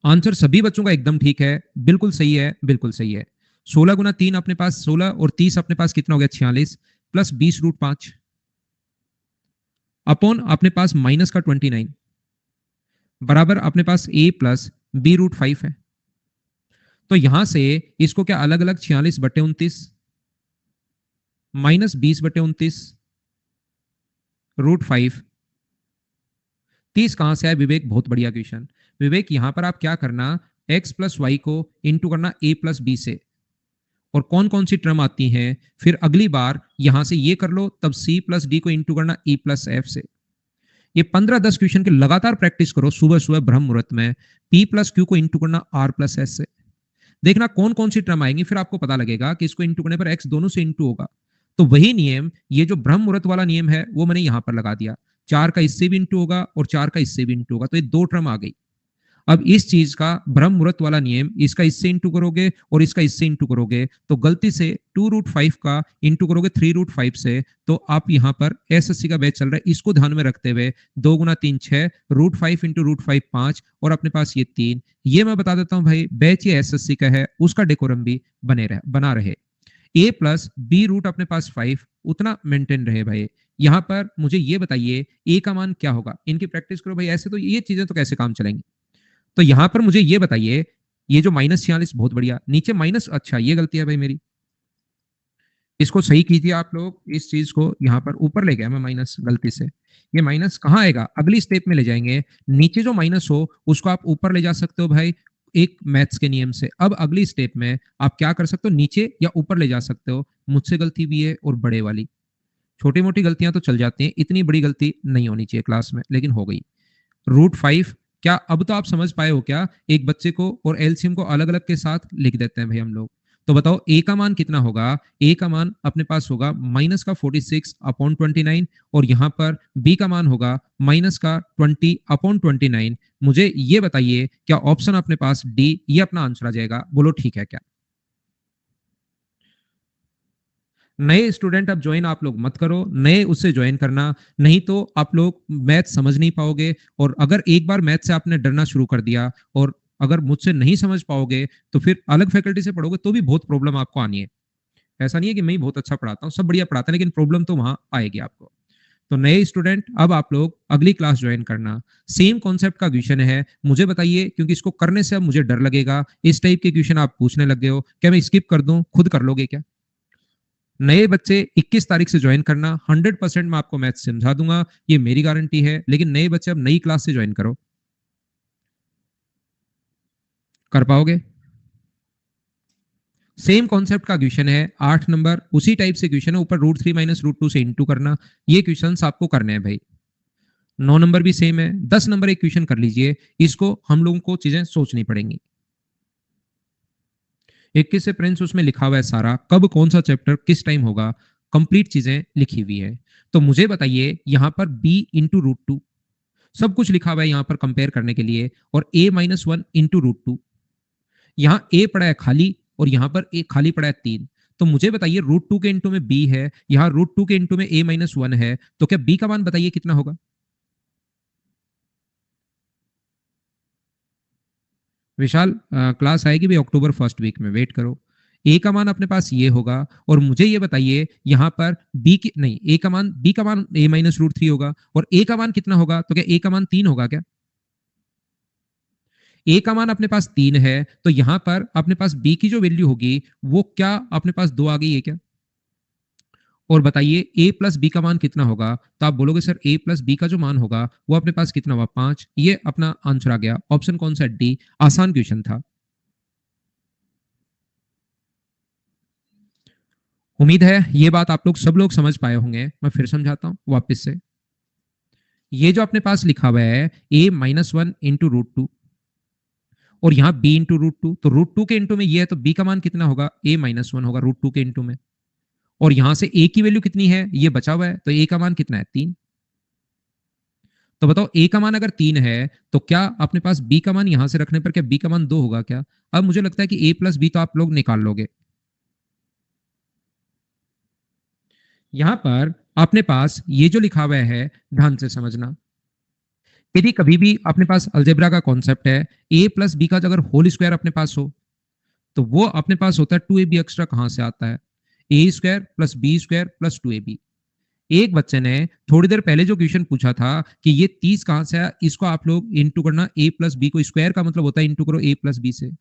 आंसर सभी बच्चों का एकदम ठीक है, बिल्कुल सही है, बिल्कुल सही है। 16 × 3 अपने पास 16 और 30 अपने पास कितना हो गया? 46 प्लस 20√5 अपॉन अपने पास माइनस का 29 बराबर अपने पास a + b√5 है। तो यहां से इसको क्या अलग अलग 46/29 -20/29 √5। 30 कहां से आया विवेक? बहुत बढ़िया क्वेश्चन विवेक। यहां पर आप क्या करना, x + y को इंटू करना a + b से और कौन कौन सी टर्म आती हैं, फिर अगली बार यहां से ये कर लो, तब c + d को इंटू करना e + f से। ये 15-10 क्वेश्चन की लगातार प्रैक्टिस करो सुबह सुबह ब्रह्म मुहूर्त में। p + q को इंटू करना r + s से। देखना कौन कौन सी टर्म आएंगी, फिर आपको पता लगेगा कि इसको इंटू करने पर x दोनों से इंटू होगा। तो वही नियम, ये जो ब्रह्म मुहूर्त वाला नियम है वो मैंने यहां पर लगा दिया। 4 का इससे भी इंटू होगा और 4 का इससे भी इंटू होगा, तो ये 2 टर्म आ गई। अब इस चीज का ब्रह्म मुहूर्त वाला नियम, इसका इससे इंटू करोगे और इसका इससे इंटू करोगे तो गलती से 2√5 का इंटू करोगे 3√5 से, तो आप यहां पर एसएससी का बैच चल रहा है, इसको ध्यान में रखते हुए 2 × 3 6 √5 × √5 5 और अपने पास ये 3। ये मैं बता देता हूं भाई, बैच ये एसएससी का है, उसका डेकोरम भी बना रहे। a + b रूट अपने पास 5 उतना मेंटेन रहे भाई। यहां पर मुझे ये बताइए a का मान क्या होगा? इनकी प्रैक्टिस करो भाई, ऐसे तो ये चीजें तो कैसे काम चलेंगी। तो यहां पर मुझे ये बताइए, ये जो -46 बहुत बढ़िया, नीचे माइनस, अच्छा ये गलती है भाई मेरी, इसको सही कीजिए आप लोग। इस चीज को यहां पर ऊपर ले गया मैं माइनस गलती से। ये माइनस कहां आएगा? अगली स्टेप में ले जाएंगे। नीचे जो माइनस हो उसको आप ऊपर ले जा सकते हो भाई, एक मैथ्स के नियम से। अब अगली स्टेप में आप क्या कर सकते हो, नीचे या ऊपर ले जा सकते हो। मुझसे गलती भी है और बड़े वाली, छोटी मोटी गलतियां तो चल जाती हैं, इतनी बड़ी गलती नहीं होनी चाहिए क्लास में, लेकिन हो गई। √5, क्या अब तो आप समझ पाए हो क्या? एक बच्चे को और एलसीएम को अलग अलग के साथ लिख देते हैं भाई हम लोग। तो बताओ ए का मान कितना होगा? ए का मान अपने पास होगा माइनस का 46/29, और यहां पर बी का मान होगा माइनस का 20/29। मुझे ये बताइए, क्या ऑप्शन अपने पास डी ये अपना आंसर आ जाएगा? बोलो ठीक है क्या? नए स्टूडेंट अब ज्वाइन आप लोग मत करो, नए उससे ज्वाइन करना, नहीं तो आप लोग मैथ समझ नहीं पाओगे। और अगर एक बार मैथ से आपने डरना शुरू कर दिया और अगर मुझसे नहीं समझ पाओगे तो फिर अलग फैकल्टी से पढ़ोगे तो भी बहुत प्रॉब्लम आपको आनी है। ऐसा नहीं है कि मैं ही बहुत अच्छा पढ़ाता हूँ, सब बढ़िया पढ़ाते हैं, लेकिन प्रॉब्लम तो वहां आएगी आपको। तो नए स्टूडेंट अब आप लोग अगली क्लास ज्वाइन करना। सेम कॉन्सेप्ट का क्वेश्चन है, मुझे बताइए, क्योंकि इसको करने से अब मुझे डर लगेगा। इस टाइप के क्वेश्चन आप पूछने लग गए हो, क्या मैं स्किप कर दूं? खुद कर लोगे क्या? नए बच्चे 21 तारीख से ज्वाइन करना, 100% मैं आपको मैथ समझा दूंगा, ये मेरी गारंटी है। लेकिन नए बच्चे अब नई क्लास से ज्वाइन करो। कर पाओगे? सेम कॉन्सेप्ट का क्वेश्चन है, 8 नंबर, उसी टाइप से क्वेश्चन है, ऊपर √3 माइनस √2 से इंटू करना। ये क्वेश्चन आपको करने हैं भाई। 9 नंबर भी सेम है, 10 नंबर एक क्वेश्चन कर लीजिए। इसको हम लोगों को चीजें सोचनी पड़ेंगी। 21 से प्रिंस उसमें लिखा हुआ है सारा, कब कौन सा चैप्टर किस टाइम होगा, कंप्लीट चीजें लिखी हुई है। तो मुझे बताइए, यहां पर b/√2 सब कुछ लिखा हुआ है यहां पर कंपेयर करने के लिए, और a-1 × √2। यहां a पड़ा है खाली और यहां पर a खाली पड़ा है 3। तो मुझे बताइए, √2 के इंटू में b है, यहां √2 के इंटू में a-1 है, तो क्या b का मान बताइए कितना होगा? विशाल, क्लास आएगी भी अक्टूबर फर्स्ट वीक में, वेट करो। ए का मान अपने पास ये होगा, और मुझे ये बताइए यहां पर बी की नहीं, ए का मान, बी का मान a-√3 होगा, और ए का मान कितना होगा? तो क्या ए का मान 3 होगा क्या? ए का मान अपने पास 3 है, तो यहां पर अपने पास बी की जो वैल्यू होगी वो क्या अपने पास 2 आ गई है क्या? और बताइए ए प्लस बी का मान कितना होगा? तो आप बोलोगे सर ए प्लस बी का जो मान होगा वो अपने पास कितना हुआ? 5। ये अपना आंसर आ गया। ऑप्शन कौन सा? डी। आसान क्वेश्चन था। उम्मीद है ये बात आप लोग सब लोग समझ पाए होंगे। मैं फिर समझाता हूं वापस से। ये जो अपने पास लिखा हुआ है a-1 × √2, और यहाँ b/√2, तो √2 के इंटू में ये है, तो b का मान कितना होगा? a-1 होगा √2 के इंटू में। और यहां से a की वैल्यू कितनी है? ये बचा हुआ है, तो a का मान कितना है? 3। तो बताओ a का मान अगर 3 है तो क्या अपने पास b का मान यहां से रखने पर क्या b का मान 2 होगा क्या? अब मुझे लगता है कि a प्लस b तो आप लोग निकाल लोगे। यहां पर अपने पास ये जो लिखा हुआ है, ध्यान से समझना। यदि कभी भी अपने पास अलजेब्रा का कॉन्सेप्ट है, a प्लस बी का अगर होल स्क्वायर अपने पास हो, तो वो अपने पास होता है 2ab एक्स्ट्रा। कहां से आता है? a² + b² + 2ab। एक बच्चे ने थोड़ी देर पहले जो क्वेश्चन पूछा था कि ये 30 कहां से आया, इसको आप लोग इंटू करना। a प्लस बी को स्क्वायर का मतलब होता है इंटू करो a प्लस बी से।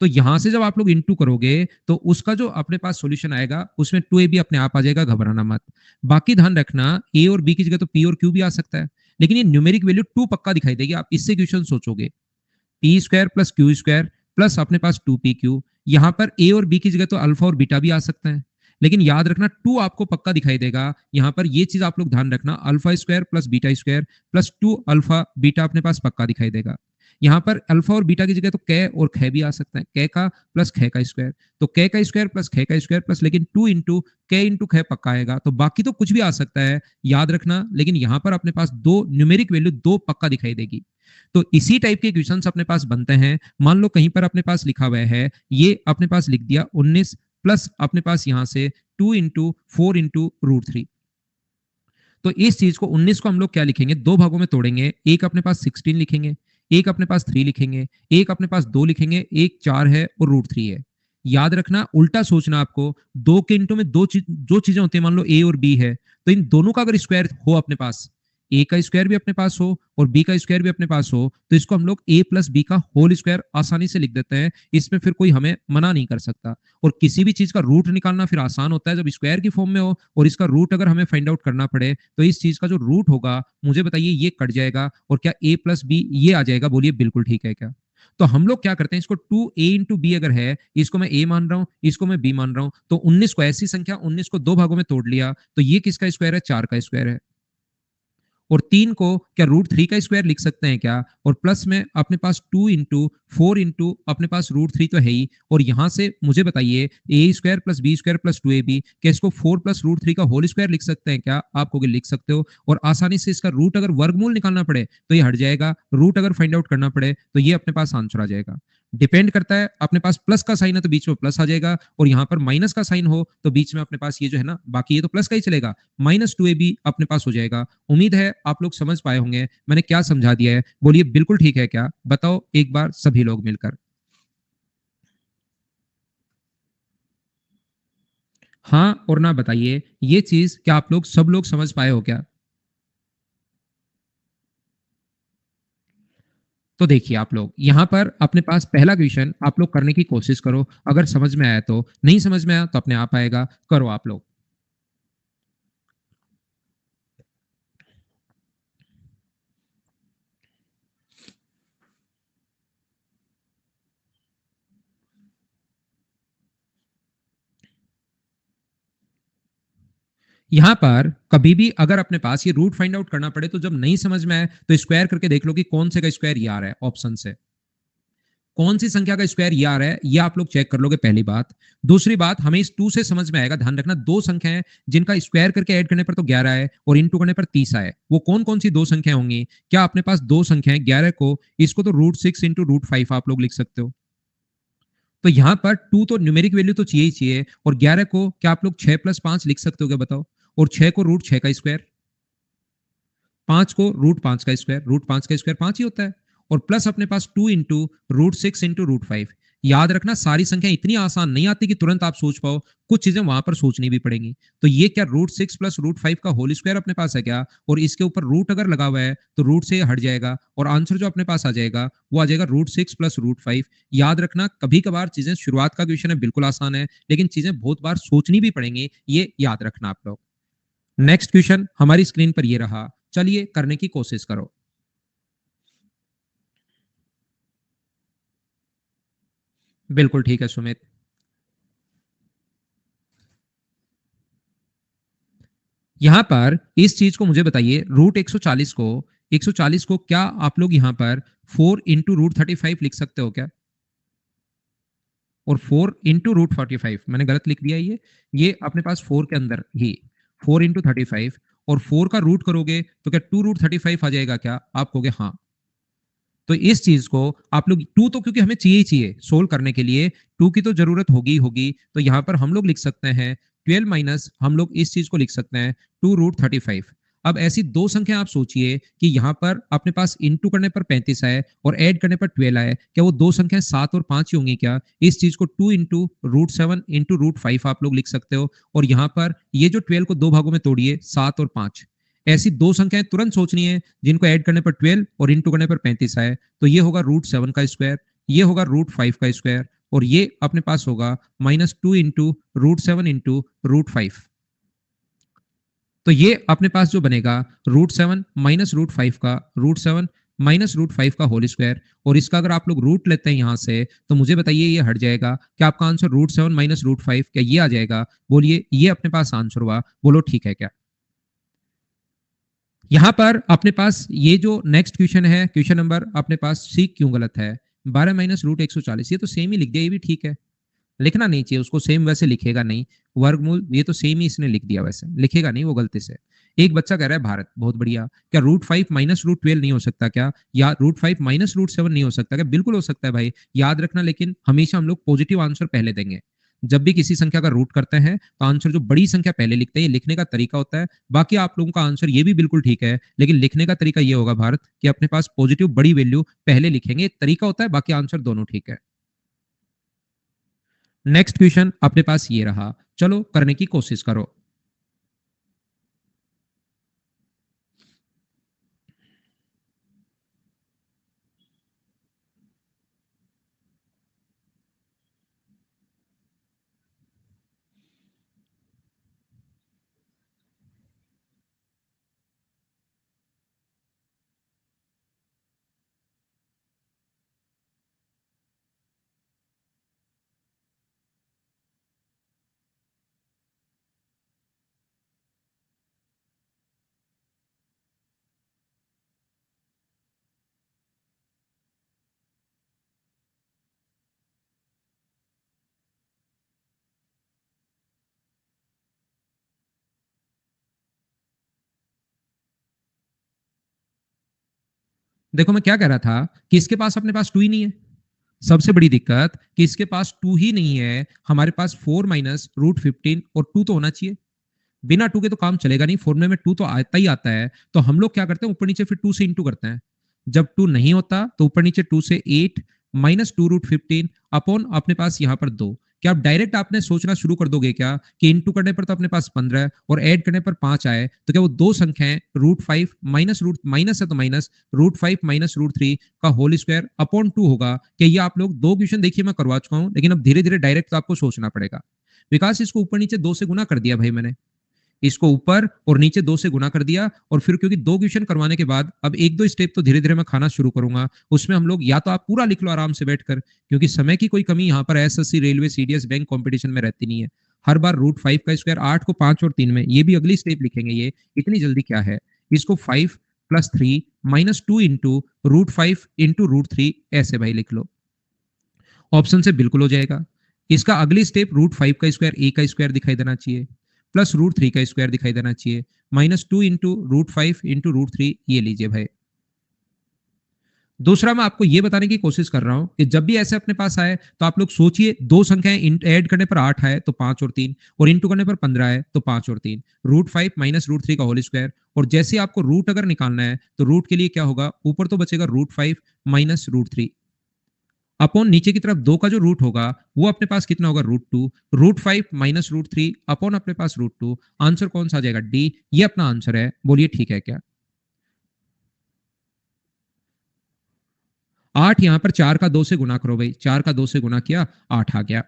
तो यहां से जब आप लोग इंटू करोगे तो उसका जो अपने पास सॉल्यूशन आएगा उसमें 2ab अपने आप आ जाएगा, घबराना मत। बाकी ध्यान रखना, a और b की जगह तो p और q भी आ सकता है, लेकिन ये न्यूमेरिक वैल्यू 2 पक्का दिखाई देगी। आप इससे क्वेश्चन सोचोगे, p² + q² प्लस अपने पास 2pq। यहां पर a और b की जगह तो अल्फा और बीटा भी आ सकता है, लेकिन याद रखना 2 आपको पक्का दिखाई देगा। यहां पर ये चीज आप लोग ध्यान रखना, α² + β² + 2 अल्फा बीटा अपने पास पक्का दिखाई देगा। यहां पर अल्फा और बीटा की जगह तो कै और ख भी आ सकता है, कै का प्लस ख का स्क्वायर। तो कै का स्क्वायर प्लस ख का स्क्वायर प्लस, लेकिन 2 इंटू कै इंटू ख पक्का आएगा। तो बाकी तो कुछ भी आ सकता है, याद रखना, लेकिन यहां पर अपने पास 2 न्यूमेरिक वैल्यू 2 पक्का दिखाई देगी। तो इसी टाइप के क्वेश्चंस अपने पास बनते हैं। मान लो कहीं पर अपने पास लिखा हुआ है, ये अपने पास लिख दिया 19 प्लस अपने पास यहां से 2 इंटू 4 इंटू √3। तो इस चीज को 19 को हम लोग क्या लिखेंगे? 2 भागों में तोड़ेंगे। एक अपने पास 16 लिखेंगे, एक अपने पास 3 लिखेंगे, एक अपने पास 2 लिखेंगे, एक 4 है और √3 है। याद रखना, उल्टा सोचना आपको। 2 के इंटू में जो चीजें होती है, मान लो ए और बी है, तो इन दोनों का अगर स्क्वायर हो अपने पास, ए का स्क्वायर भी अपने पास हो और बी का स्क्वायर भी अपने पास हो, तो इसको हम लोग a प्लस बी का होल स्क्वायर आसानी से लिख देते हैं। इसमें फिर कोई हमें मना नहीं कर सकता। और किसी भी चीज का रूट निकालना फिर आसान होता है जब स्क्वायर की फॉर्म में हो, और इसका रूट अगर हमें फाइंड आउट करना पड़े तो इस चीज का जो रूट होगा, मुझे बताइए, ये कट जाएगा और क्या a प्लस बी ये आ जाएगा? बोलिए बिल्कुल ठीक है क्या? तो हम लोग क्या करते हैं, इसको 2a इंटू बी अगर है, इसको मैं a मान रहा हूं, इसको मैं b मान रहा हूं, तो 19 को, ऐसी संख्या 19 को दो भागों में तोड़ लिया, तो ये किसका स्क्वायर है, 4 का स्क्वायर है। और 3 को क्या √3 का स्क्वायर लिख सकते हैं क्या, और प्लस में अपने पास 2 इंटू 4 इंटू अपने पास √3 तो है ही, और यहां से मुझे बताइए A square plus B square plus 2ab, क्या इसको 4 प्लस √3 का होल स्क्वायर लिख सकते हैं क्या, आप कहोगे लिख सकते हो, और आसानी से इसका रूट अगर वर्गमूल निकालना पड़े तो ये हट जाएगा, रूट अगर फाइंड आउट करना पड़े तो ये अपने पास आंसर आ जाएगा। डिपेंड करता है, अपने पास प्लस का साइन है तो बीच में प्लस आ जाएगा, और यहां पर माइनस का साइन हो तो बीच में अपने पास ये जो है ना, बाकी ये तो प्लस का ही चलेगा, -2ab अपने पास हो जाएगा। उम्मीद है आप लोग समझ पाए होंगे मैंने क्या समझा दिया है, बोलिए बिल्कुल ठीक है क्या, बताओ एक बार सभी लोग मिलकर। हाँ और ना बताइए, ये चीज क्या आप लोग सब लोग समझ पाए हो क्या। तो देखिए आप लोग यहाँ पर अपने पास पहला क्वेश्चन आप लोग करने की कोशिश करो, अगर समझ में आया तो, नहीं समझ में आया तो अपने आप आएगा, करो आप लोग। यहाँ पर कभी भी अगर अपने पास ये रूट फाइंड आउट करना पड़े तो जब नहीं समझ में आए तो स्क्वायर करके देख लो कि कौन से का स्क्वायर ये आ रहा है, ऑप्शन से कौन सी संख्या का स्क्वायर ये आ रहा है, ये आप लोग चेक कर लोगे, पहली बात। दूसरी बात, हमें इस 2 से समझ में आएगा, ध्यान रखना दो संख्याएं जिनका स्क्वायर करके ऐड करने पर तो 11 है और इनटू करने पर 30 आए, वो कौन कौन सी दो संख्याएं होंगी, क्या अपने पास दो संख्याएं 11 को, इसको तो √6 इंटू √5 आप लोग लिख सकते हो। तो यहां पर 2 तो न्यूमेरिक वैल्यू तो चाहिए ही चाहिए, और 11 को क्या आप लोग 6 + 5 लिख सकते हो क्या, बताओ। और 6 को √6 का स्क्वायर, 5 को √5 का स्क्वायर, √5 का स्क्वायर 5 ही होता है, और प्लस अपने पास 2 इंटू √6 इंटू √5। याद रखना सारी संख्या इतनी आसान नहीं आती कि तुरंत आप सोच पाओ, कुछ चीजें वहां पर सोचनी भी पड़ेंगी। तो ये क्या √6 प्लस √5 का होल स्क्वायर अपने पास है क्या, और इसके ऊपर रूट अगर लगा हुआ है तो रूट से हट जाएगा, और आंसर जो अपने पास आ जाएगा वो आ जाएगा √6 प्लस √5। याद रखना कभी कभार चीजें, शुरुआत का क्वेश्चन है बिल्कुल आसान है, लेकिन चीजें बहुत बार सोचनी भी पड़ेंगी, ये याद रखना आप लोग। नेक्स्ट क्वेश्चन हमारी स्क्रीन पर ये रहा, चलिए करने की कोशिश करो। बिल्कुल ठीक है सुमित। यहां पर इस चीज को मुझे बताइए, √140 को क्या आप लोग यहां पर 4 इंटू √35 लिख सकते हो क्या, और 4 इंटू √45 मैंने गलत लिख दिया, ये अपने पास 4 के अंदर ही 4 इंटू 35, और 4 का रूट करोगे तो क्या 2√35 आ जाएगा क्या, आप कहोगे हाँ। तो इस चीज को आप लोग, टू तो क्योंकि हमें चाहिए ही चाहिए सोल्व करने के लिए, टू की तो जरूरत होगी ही होगी, तो यहां पर हम लोग लिख सकते हैं 12 माइनस, हम लोग इस चीज को लिख सकते हैं 2√35। अब ऐसी दो संख्या आप सोचिए कि यहां पर अपने पास इंटू करने पर 35 आए और ऐड करने पर 12 आए, क्या वो दो संख्याएं 7 और 5 ही होंगी क्या, इस चीज को 2 इंटू √7 इंटू √5 आप लोग लिख सकते हो, और यहां पर ये जो 12 को दो भागों में तोड़िए, 7 और 5, ऐसी दो संख्याएं तुरंत सोचनी है जिनको ऐड करने पर 12 और इंटू करने पर 35 आए, तो ये होगा √7 का स्क्वायर, ये होगा √5 का स्क्वायर, और ये अपने पास होगा -2 इंटू √7 इंटू √5। तो ये अपने पास जो बनेगा √7 माइनस √5 का, √7 माइनस √5 का होल स्क्वायर, और इसका अगर आप लोग रूट लेते हैं यहां से तो मुझे बताइए ये हट जाएगा, क्या आपका आंसर √7 माइनस √5 क्या ये आ जाएगा, बोलिए ये अपने पास आंसर हुआ, बोलो ठीक है क्या। यहां पर अपने पास ये जो नेक्स्ट क्वेश्चन है, क्वेश्चन नंबर अपने पास सी क्यों गलत है, 12 माइनस √140, ये तो सेम ही लिख दिया, ये भी ठीक है, लिखना नहीं चाहिए उसको, सेम वैसे लिखेगा नहीं, वर्गमूल ये तो सेम ही इसने लिख दिया, वैसे लिखेगा नहीं वो गलती से। एक बच्चा कह रहा है भारत, बहुत बढ़िया, क्या √5 माइनस √12 नहीं हो सकता क्या, या √5 माइनस √7 नहीं हो सकता क्या, बिल्कुल हो सकता है भाई, याद रखना, लेकिन हमेशा हम लोग पॉजिटिव आंसर पहले देंगे। जब भी किसी संख्या का रूट करते हैं तो आंसर जो बड़ी संख्या पहले लिखते हैं, ये लिखने का तरीका होता है। बाकी आप लोगों का आंसर ये भी बिल्कुल ठीक है, लेकिन लिखने का तरीका ये होगा भारत कि अपने पास पॉजिटिव बड़ी वैल्यू पहले लिखेंगे, एक तरीका होता है, बाकी आंसर दोनों ठीक है। नेक्स्ट क्वेश्चन अपने पास ये रहा, चलो करने की कोशिश करो। देखो मैं क्या कह रहा था कि इसके पास अपने पास 2 ही नहीं है। सबसे बड़ी दिक्कत कि इसके पास 2 ही नहीं है, हमारे पास 4 माइनस रूट 15 और 2 तो होना चाहिए। बिना 2 के तो काम चलेगा नहीं, फॉर्मूले में 2 तो आता ही आता है। तो हम लोग क्या करते हैं, ऊपर नीचे फिर 2 से इंटू करते हैं। जब 2 नहीं होता तो ऊपर नीचे 2 से 8 माइनस 2 रूट 15 अपॉन अपने पास यहाँ पर 2। क्या आप डायरेक्ट आपने सोचना शुरू कर दोगे क्या कि इंटू करने पर तो अपने पास 15 है और ऐड करने पर 5 आए, तो क्या वो दो संख्याएं रूट 5 रूट माइनस है तो माइनस रूट 5 माइनस रूट 3 का होल स्क्वायर अपॉन 2 होगा? क्या ये आप लोग दो क्वेश्चन देखिए मैं करवा चुका हूं, लेकिन अब धीरे धीरे डायरेक्ट तो आपको सोचना पड़ेगा। विकास इसको ऊपर नीचे 2 से गुना कर दिया भाई मैंने, इसको ऊपर और नीचे 2 से गुना कर दिया। और फिर क्योंकि दो क्वेश्चन करवाने के बाद अब एक दो स्टेप तो धीरे धीरे मैं खाना शुरू करूंगा, उसमें हम लोग या तो आप पूरा लिख लो आराम से बैठकर, क्योंकि समय की कोई कमी यहाँ पर SSC railway CDS bank competition में रहती नहीं है। हर बार रूट 5 का स्क्वायर 8 को 5 और 3 में, ये भी अगली स्टेप लिखेंगे। ये इतनी जल्दी क्या है, इसको 5 plus 3 minus 2 into root 5 into root 3 ऐसे भाई लिख लो, ऑप्शन से बिल्कुल हो जाएगा। इसका अगली स्टेप रूट 5 का स्क्वायर ए का स्क्वायर दिखाई देना चाहिए, प्लस रूट 3 का स्क्वायर दिखाई देना चाहिए, minus 2 into root 5 into root 3, ये लीजिए भाई। दूसरा मैं आपको ये बताने की कोशिश कर रहा हूं कि जब भी ऐसे अपने पास आए तो आप लोग सोचिए, दो संख्याएं ऐड करने पर 8 आए तो 5 और 3, और इंटू करने पर 15 आए तो 5 और 3, रूट 5 माइनस रूट 3 का होल स्क्वायर। और जैसे आपको रूट अगर निकालना है तो रूट के लिए क्या होगा, ऊपर तो बचेगा रूट 5 माइनस रूट 3 अपॉन नीचे की तरफ 2 का जो रूट होगा वो अपने पास कितना होगा, root 2, root 5 minus root 3 upon अपने पास रूट 2। आंसर कौन सा आ जाएगा, डी। ये अपना आंसर है, बोलिए ठीक है क्या? 8 यहां पर 4 का 2 से गुना करो भाई, 4 का 2 से गुना किया 8 आ गया।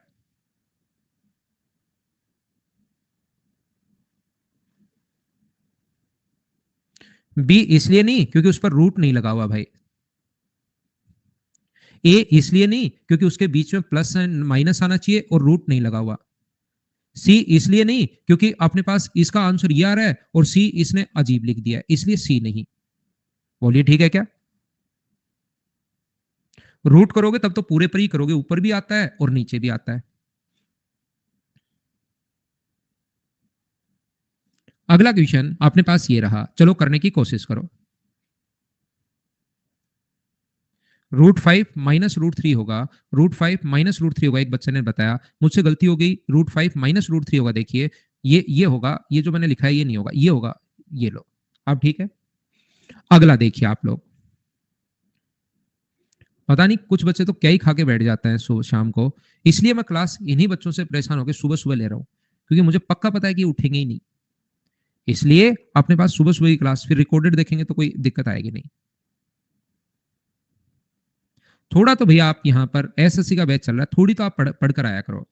बी इसलिए नहीं क्योंकि उस पर रूट नहीं लगा हुआ भाई। ए इसलिए नहीं क्योंकि उसके बीच में प्लस एंड माइनस आना चाहिए और रूट नहीं लगा हुआ। सी इसलिए नहीं क्योंकि अपने पास इसका आंसर ये आ रहा है और सी इसने अजीब लिख दिया है, इसलिए सी नहीं। बोलिए ठीक है क्या? रूट करोगे तब तो पूरे पर ही करोगे, ऊपर भी आता है और नीचे भी आता है। अगला क्वेश्चन अपने पास ये रहा, चलो करने की कोशिश करो। रूट 5 माइनस रूट 3 होगा, रूट 5 माइनस रूट 3 होगा, एक बच्चे ने बताया, मुझसे गलती हो गई, रूट 5 माइनस रूट 3 होगा। देखिए ये होगा, ये जो मैंने लिखा है ये नहीं होगा, ये होगा, ये लो। अब ठीक है, अगला देखिए आप लोग। पता नहीं कुछ बच्चे तो क्या ही खा के बैठ जाते हैं सुबह शाम को, इसलिए मैं क्लास इन्हीं बच्चों से परेशान होकर सुबह सुबह ले रहा हूँ, क्योंकि मुझे पक्का पता है कि उठेंगे ही नहीं। इसलिए अपने पास सुबह सुबह की क्लास, फिर रिकॉर्डेड देखेंगे तो कोई दिक्कत आएगी नहीं। थोड़ा तो भैया आप यहाँ पर एसएससी का बैच चल रहा है, थोड़ी तो आप पढ़कर आया करो।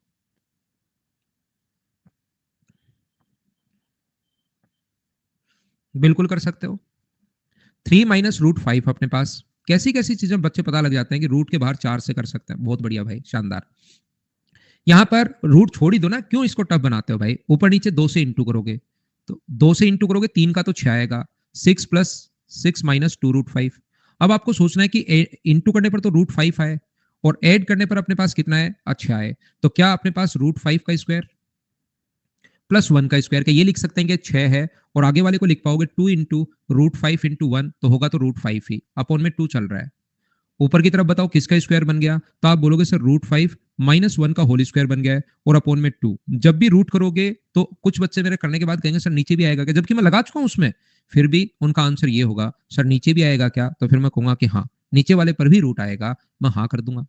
बिल्कुल कर सकते हो। 3 माइनस रूट 5 अपने पास, कैसी कैसी चीजें बच्चे पता लग जाते हैं कि रूट के बाहर 4 से कर सकते हैं। बहुत बढ़िया भाई, शानदार। यहां पर रूट छोड़ ही दो ना, क्यों इसको टफ बनाते हो भाई? ऊपर नीचे 2 से इंटू करोगे तो 2 से इंटू करोगे, 3 का तो 6 आएगा, 6 प्लस 6 माइनस 2 रूट 5। अब आपको सोचना है कि इंटू करने पर तो रूट 5 आए और ऐड करने पर अपने पास कितना है, अच्छा है। तो क्या अपने पास रूट 5 का स्क्वायर प्लस 1 का स्क्वायर, का ये लिख सकते हैं कि 6 है, और आगे वाले को लिख पाओगे 2 इंटू रूट 5 इंटू 1, तो होगा तो रूट 5 ही, अपॉन में 2 चल रहा है। ऊपर की तरफ बताओ किसका स्क्वायर बन गया, तो आप बोलोगे सर रूट 5 माइनस 1 का होल स्क्वायर बन गया है, और अपॉन में 2। जब भी रूट करोगे तो कुछ बच्चे मेरे करने के बाद कहेंगे सर नीचे भी आएगा क्या, जबकि मैं लगा चुका हूं उसमें, फिर भी उनका आंसर ये होगा सर नीचे भी आएगा क्या, तो फिर मैं कहूंगा कि हाँ नीचे वाले पर भी रूट आएगा, मैं हाँ कर दूंगा।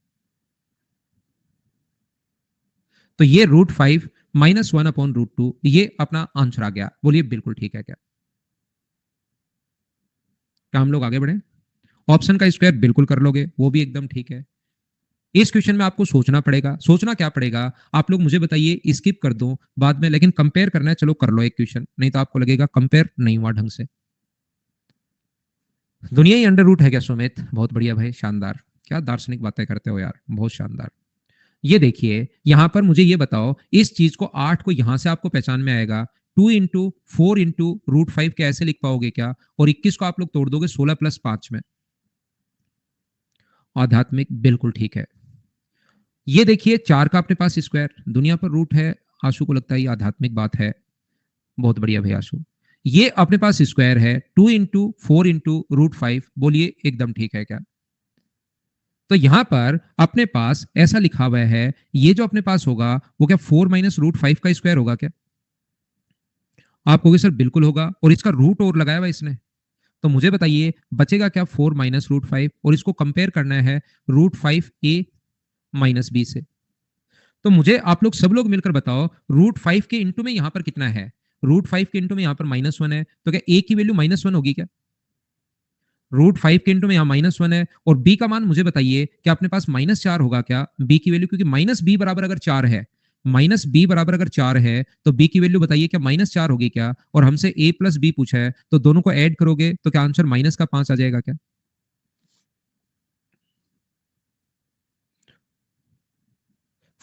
तो ये रूट 5 माइनस 1 अपॉन रूट 2, ये अपना आंसर आ गया। बोलिए बिल्कुल ठीक है क्या? क्या हम लोग आगे बढ़े? ऑप्शन का स्क्वायर बिल्कुल कर लोगे, वो भी एकदम ठीक है। इस क्वेश्चन में आपको सोचना पड़ेगा, सोचना क्या पड़ेगा, आप लोग मुझे बताइए, स्किप कर दो बाद में, लेकिन कंपेयर करना है, चलो कर लो एक क्वेश्चन, नहीं तो आपको लगेगा कंपेयर नहीं हुआ ढंग से। दुनिया ही अंडर रूट है क्या सुमित? बहुत बढ़िया भाई, शानदार। क्या दार्शनिक बातें करते हो यार, बहुत शानदार। ये देखिए यहां पर मुझे ये बताओ, इस चीज को 8 को यहां से आपको पहचान में आएगा, 2 इंटू 4 इंटू रूट 5 के ऐसे लिख पाओगे क्या? और 21 को आप लोग तोड़ दोगे 16 प्लस 5 में। आध्यात्मिक बिल्कुल ठीक है। ये देखिए 4 का अपने पास स्क्वायर, दुनिया पर रूट है, आशु को लगता है ये आध्यात्मिक बात है। बहुत बढ़िया भाई आशु। ये अपने पास स्क्वायर है 2 इंटू 4 इंटू रूट 5, बोलिए एकदम ठीक है क्या? तो यहां पर अपने पास ऐसा लिखा हुआ है, ये जो अपने पास होगा वो क्या 4 माइनस रूट 5 का स्क्वायर होगा क्या? आप कहोगे सर बिल्कुल होगा, और इसका रूट और लगाया हुआ इसने। तो मुझे बताइए बचेगा क्या 4 माइनस रूट 5, और इसको कंपेयर करना है रूट 5 ए माइनस बी से। तो मुझे आप लोग सब लोग मिलकर बताओ रूट 5 के इंटू में यहां पर कितना है? रूट 5 के इंटू में यहां पर -1 है, तो क्या ए की वैल्यू -1 होगी क्या? रूट 5 के इंटू में यहाँ -1 है, और बी का मान मुझे बताइए क्या अपने पास -4 होगा क्या बी की वैल्यू? क्योंकि माइनस बी बराबर अगर 4 है, माइनस बी बराबर अगर 4 है, तो बी की वैल्यू बताइए क्या -4 होगी क्या? और हमसे ए प्लस बी पूछा है, तो दोनों को ऐड करोगे तो क्या आंसर -5 आ जाएगा क्या?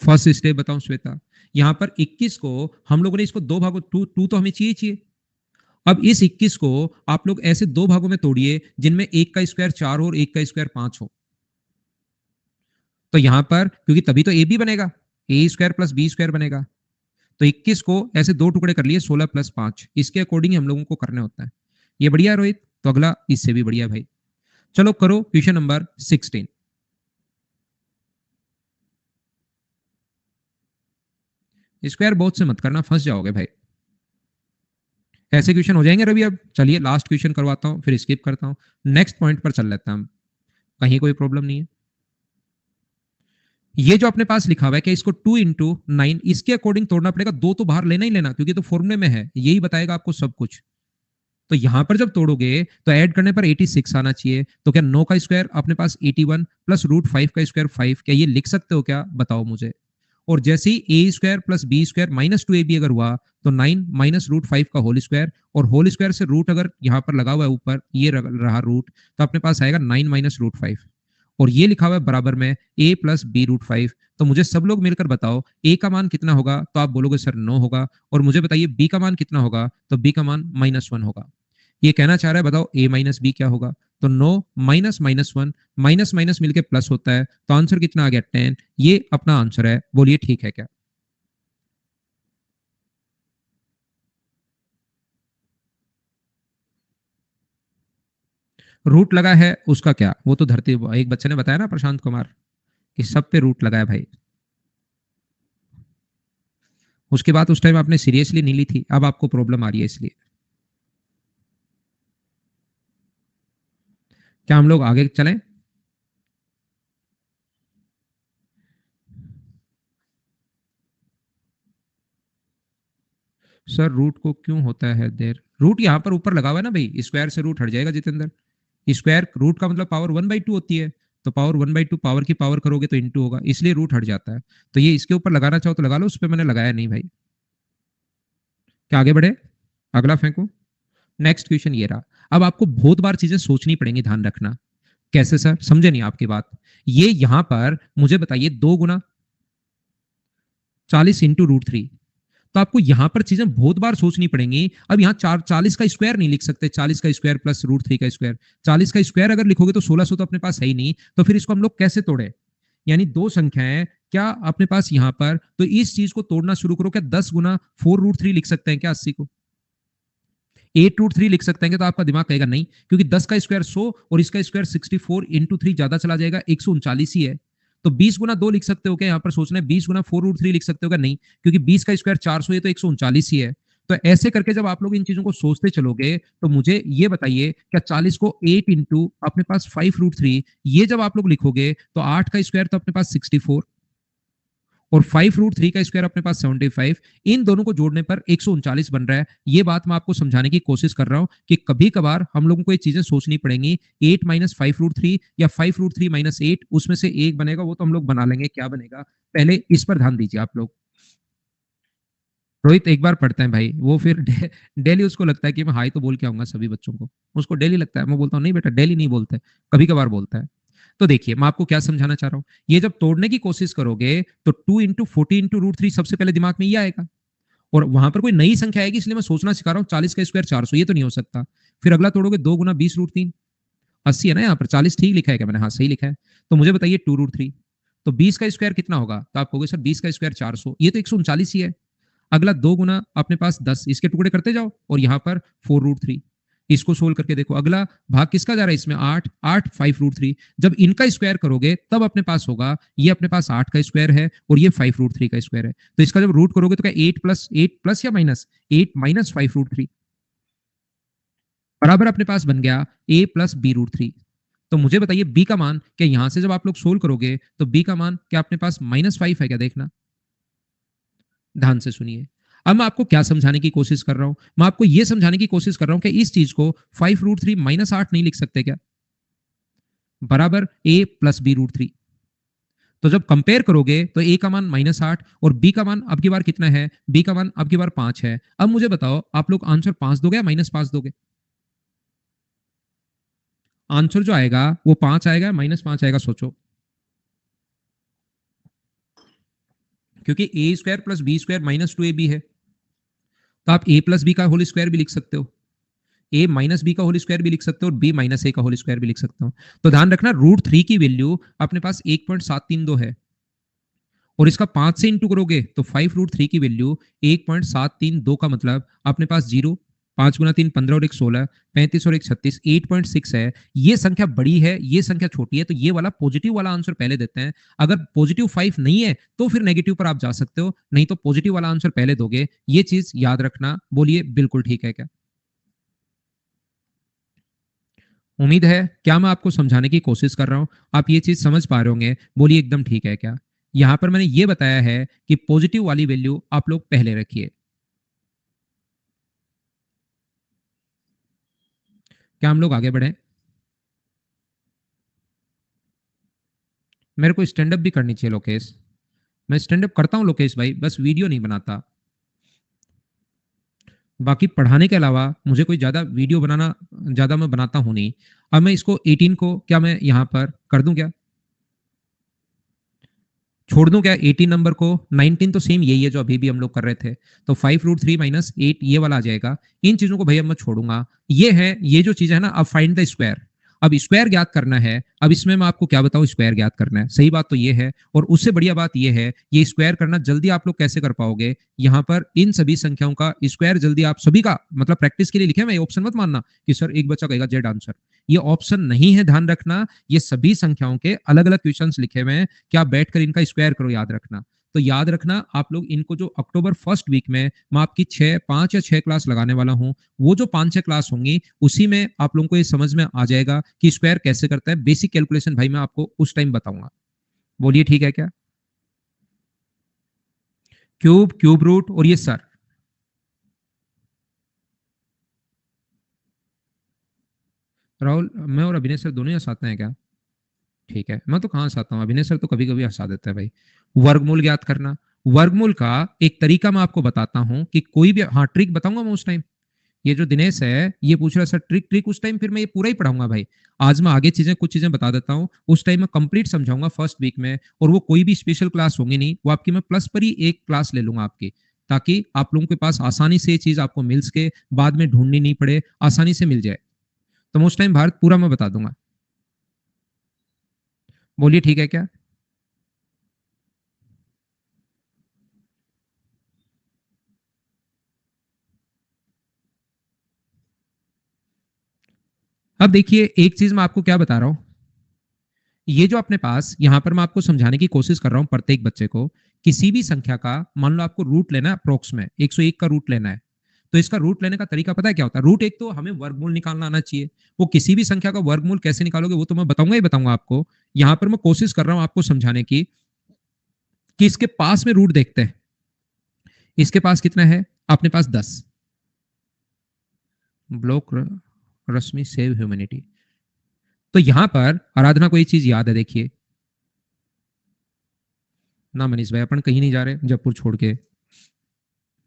फर्स्ट स्टेप बताऊं श्वेता, यहां पर 21 को हम लोगों ने इसको दो भागों, टू टू तो हमें चाहिए। अब इस 21 को आप लोग ऐसे दो भागों में तोड़िए जिनमें एक का स्क्वायर 4 हो और एक का स्क्वायर 5 हो। तो यहां पर क्योंकि तभी तो ए बी बनेगा, A square plus B square बनेगा। तो 21 को ऐसे दो टुकड़े कर लिए, 16 प्लस 5, इसके अकॉर्डिंग हम लोगों को करना होता है। ये बढ़िया है रोहित, तो अगला इससे भी बढ़िया भाई। चलो करो क्वेश्चन नंबर 16। स्क्वायर बहुत से मत करना, फंस जाओगे भाई। ऐसे क्वेश्चन हो जाएंगे रवि। अब चलिए लास्ट क्वेश्चन करवाता हूं, फिर स्किप करता हूं, नेक्स्ट पॉइंट पर चल लेते हैं हम। कहीं कोई प्रॉब्लम नहीं है। ये जो अपने पास लिखा हुआ है कि इसको 2 इंटू 9, इसके अकॉर्डिंग तोड़ना पड़ेगा। दो तो बाहर लेना ही लेना, क्योंकि तो फॉर्मूले में है, यही बताएगा आपको सब कुछ। तो यहां पर जब तोड़ोगे तो ऐड करने पर 86 आना चाहिए। तो क्या 9 का स्क्वायर अपने पास 81 प्लस रूट 5 का स्क्वायर 5, क्या ये लिख सकते हो क्या? बताओ मुझे। और जैसे ही A square plus B square -2ab अगर हुआ, तो 9 माइनस रूट 5 का होल स्क्वायर, और होल स्क्वायर से रूट अगर यहां पर लगा हुआ है ऊपर, ये रहा रूट, तो अपने पास आएगा 9 माइनस रूट 5। और ये लिखा हुआ है बराबर में a प्लस बी रूट 5। तो मुझे सब लोग मिलकर बताओ a का मान कितना होगा? तो आप बोलोगे सर 9 होगा। और मुझे बताइए b का मान कितना होगा? तो b का मान -1 होगा। ये कहना चाह रहा है बताओ a माइनस बी क्या होगा? तो 9 माइनस -1, माइनस माइनस मिलके प्लस होता है, तो आंसर कितना आ गया? 10। ये अपना आंसर है, बोलिए ठीक है क्या? रूट लगा है उसका क्या, वो तो धरती, एक बच्चे ने बताया ना, प्रशांत कुमार, कि सब पे रूट लगा है भाई। उसके बाद उस टाइम आपने सीरियसली नहीं ली थी, अब आपको प्रॉब्लम आ रही है इसलिए। क्या हम लोग आगे चलें? सर रूट को क्यों होता है देर? रूट यहाँ पर ऊपर लगा हुआ है ना भाई, स्क्वायर से रूट हट जाएगा जितेंद्र। स्क्वायर रूट का मतलब पावर 1/2 होती है। तो पावर 1/2 पावर की पावर करोगे तो इंटू होगा, इसलिए रूट हट जाता है। तो ये इसके ऊपर लगाना चाहो तो लगा लो, उस पर मैंने लगाया नहीं भाई। क्या आगे बढ़े? अगला फेंको। नेक्स्ट क्वेश्चन ये रहा। अब आपको बहुत बार चीजें सोचनी पड़ेंगी, ध्यान रखना। कैसे सर, समझे नहीं आपकी बात? ये यहां पर मुझे बताइए 2 गुना 40 इंटू √3। तो आपको यहां पर चीजें बहुत बार सोचनी पड़ेंगी। अब यहाँ 40 का स्क्वायर नहीं लिख सकते, 40 का स्क्वायर प्लस √3 का स्क्वायर। 40 का स्क्वायर अगर लिखोगे तो 1600 तो अपने पास है ही नहीं, तो फिर इसको हम लोग कैसे तोड़े? यानी दो संख्याएं क्या अपने पास यहां पर, तो इस चीज को तोड़ना शुरू करो। क्या 10 गुना 4√3 लिख सकते हैं क्या 80 को? 8√3 लिख सकते हैं क्या? तो आपका दिमाग कहेगा नहीं, क्योंकि 10 का स्क्वायर 100 और इसका स्क्वायर 64 इंटू 3 ज्यादा चला जाएगा, 139 ही है। तो 20 गुना 2 लिख सकते हो क्या? यहाँ पर सोचना है 20 गुना 4√3 लिख सकते हो क्या? नहीं, क्योंकि 20 का स्क्वायर 400 है, तो 139 ही है। तो ऐसे करके जब आप लोग इन चीजों को सोचते चलोगे, तो मुझे ये बताइए क्या 40 को 8 इंटू अपने पास 5√3, ये जब आप लोग लिखोगे तो 8 का स्क्वायर तो अपने पास 64, और 5√3 का स्क्वायर अपने पास 75, इन दोनों को जोड़ने पर 139 बन रहा है। ये बात मैं आपको समझाने की कोशिश कर रहा हूं कि कभी कभार हम लोगों को ये चीजें सोचनी पड़ेंगी। 8 माइनस 5√3 या 5√3 माइनस 8, उसमें से एक बनेगा, वो तो हम लोग बना लेंगे, क्या बनेगा पहले इस पर ध्यान दीजिए आप लोग। रोहित एक बार पढ़ते हैं भाई, वो फिर डेली उसको लगता है कि मैं हाई तो बोल के आऊंगा सभी बच्चों को, उसको डेली लगता है। मैं बोलता हूँ नहीं बेटा, डेली नहीं बोलते, कभी कभार बोलता है। तो देखिए मैं आपको क्या समझाना चाह रहा हूं। ये जब तोड़ने की कोशिश करोगे तो 2 इंटू 40 इंटू √3 सबसे पहले दिमाग में ये आएगा, और वहां पर कोई नई संख्या आएगी, इसलिए मैं सोचना सिखा रहा हूँ। 40 का स्क्वायर 400, ये तो नहीं हो सकता। फिर अगला तोड़ोगे 2 गुना 20 √3, 80 है ना यहाँ पर, 40 ठीक लिखा है क्या मैंने? हाँ सही लिखा है। तो मुझे बताइए 2 √3, तो 20 का स्क्वायर कितना होगा? तो आप कहोगे सर 20 का स्क्वायर 400, ये तो 139 ही है। अगला 2 गुना अपने पास 10, इसके टुकड़े करते जाओ और यहाँ पर 4√3, इसको सोल्व करके देखो। अगला भाग किसका जा रहा है इसमें, 8, 8 5√3। जब इनका स्क्वायर करोगे तब अपने पास होगा, ये अपने पास 8 का स्क्वायर है और ये 5√3 का स्क्वायर है। तो इसका जब रूट करोगे तो क्या 8 प्लस या माइनस, 8 माइनस 5√3 बराबर अपने पास बन गया a प्लस b√3। तो मुझे बताइए b का मान, क्या यहां से जब आप लोग सोल्व करोगे तो b का मान क्या अपने पास -5 है क्या, देखना ध्यान से सुनिए। अब मैं आपको क्या समझाने की कोशिश कर रहा हूं, मैं आपको यह समझाने की कोशिश कर रहा हूं कि इस चीज को 5√3 -8 नहीं लिख सकते क्या, बराबर a प्लस b√3। तो जब कंपेयर करोगे तो a का मान -8 और b का मान अब की बार कितना है, b का मान अब की बार 5 है। अब मुझे बताओ आप लोग आंसर 5 दोगे या -5 दोगे, आंसर जो आएगा वो 5 आएगा -5 आएगा, सोचो। क्योंकि A square plus B square -2ab है, तो आप a प्लस बी का होल स्क्वायर भी लिख सकते हो, a माइनस बी का होल स्क्वायर भी लिख सकते हो और b माइनस ए का होल स्क्वायर भी लिख सकते हो। तो ध्यान रखना √3 की वैल्यू अपने पास 1.732 है और इसका 5 से इंटू करोगे तो 5√3 की वैल्यू 1.732 का मतलब अपने पास 0, 5 गुना 3 15 और 1 16, 35 और 1 36, 8.6 है। ये संख्या बड़ी है, ये संख्या छोटी है, तो ये वाला पॉजिटिव वाला आंसर पहले देते हैं। अगर पॉजिटिव 5 नहीं है तो फिर नेगेटिव पर आप जा सकते हो, नहीं तो पॉजिटिव वाला आंसर पहले दोगे। ये चीज याद रखना। बोलिए बिल्कुल ठीक है क्या? उम्मीद है क्या मैं आपको समझाने की कोशिश कर रहा हूं आप ये चीज समझ पा रहे होंगे। बोलिए एकदम ठीक है क्या? यहां पर मैंने ये बताया है कि पॉजिटिव वाली वैल्यू आप लोग पहले रखिए। क्या हम लोग आगे बढ़े? मेरे को स्टैंड अप भी करनी चाहिए लोकेश, मैं स्टैंड अप करता हूं लोकेश भाई, बस वीडियो नहीं बनाता। बाकी पढ़ाने के अलावा मुझे कोई ज्यादा वीडियो बनाना, ज्यादा मैं बनाता हूं नहीं। अब मैं इसको 18 को क्या मैं यहां पर कर दूं क्या, छोड़ दूं क्या 18 नंबर को? 19 तो सेम यही है जो अभी भी हम लोग कर रहे थे, तो 5√3 -8 ये वाला आ जाएगा। इन चीजों को भैया मैं छोड़ूंगा। ये है, ये जो चीज है ना, अब फाइंड द स्क्वायर। अब स्क्वायर ज्ञात करना है। अब इसमें मैं आपको क्या बताऊं, स्क्वायर ज्ञात करना है, सही बात तो ये है। और उससे बढ़िया बात ये है, ये स्क्वायर करना जल्दी आप लोग कैसे कर पाओगे, यहाँ पर इन सभी संख्याओं का स्क्वायर जल्दी आप सभी का, मतलब प्रैक्टिस के लिए लिखे, मैं ऑप्शन मत मानना कि सर एक बच्चा कहेगा जेड आंसर, ये ऑप्शन नहीं है, ध्यान रखना। ये सभी संख्याओं के अलग अलग क्वेश्चंस लिखे हुए हैं, क्या बैठकर इनका स्क्वायर करो, याद रखना। तो याद रखना आप लोग इनको, जो अक्टूबर फर्स्ट वीक में मैं आपकी 5 या 6 क्लास लगाने वाला हूं, वो जो 5-6 क्लास होंगी उसी में आप लोगों को ये समझ में आ जाएगा कि स्क्वायर कैसे करता है। बेसिक कैलकुलेशन भाई मैं आपको उस टाइम बताऊंगा। बोलिए ठीक है क्या? क्यूब, क्यूब रूट और ये सर, राहुल मैं और अभिनय सर दोनों ही हंसाते हैं क्या? ठीक है, मैं तो कहाँ हंसाता हूँ, अभिनय सर तो कभी कभी हंसा देता है भाई। वर्गमूल ज्ञात करना, वर्गमूल का एक तरीका मैं आपको बताता हूं कि कोई भी, हाँ ट्रिक बताऊंगा मैं उस टाइम। ये जो दिनेश है ये पूछ रहा है सर ट्रिक, ट्रिक उस टाइम फिर मैं ये पूरा ही पढ़ाऊंगा भाई। आज मैं आगे चीजें, कुछ चीजें बता देता हूँ, उस टाइम मैं कंप्लीट समझाऊंगा फर्स्ट वीक में। और वो कोई भी स्पेशल क्लास होंगी नहीं, वो आपकी मैं प्लस पर ही एक क्लास ले लूंगा आपकी, ताकि आप लोगों के पास आसानी से ये चीज आपको मिल सके, बाद में ढूंढनी नहीं पड़े, आसानी से मिल जाए। तो मैं उस टाइम भारत पूरा मैं बता दूंगा। बोलिए ठीक है क्या? अब देखिए एक चीज मैं आपको क्या बता रहा हूं, ये जो अपने पास यहां पर मैं आपको समझाने की कोशिश कर रहा हूं प्रत्येक बच्चे को, किसी भी संख्या का मान लो आपको रूट लेना है, अप्रोक्स में 101 का रूट लेना है, तो इसका रूट लेने का तरीका पता है क्या होता है? रूट एक तो हमें वर्गमूल निकालना आना चाहिए। वो किसी भी संख्या का वर्गमूल कैसे निकालोगे वो तो मैं बताऊंगा ही बताऊंगा आपको। यहां पर मैं कोशिश कर रहा हूं आपको समझाने की कि इसके पास में रूट देखते हैं, इसके पास कितना है अपने पास 10। ब्लॉक रश्मि सेव ह्यूमैनिटी। तो यहां पर आराधना को एक चीज याद है, देखिए ना मनीष भाई, अपन कहीं नहीं जा रहे जयपुर छोड़ के।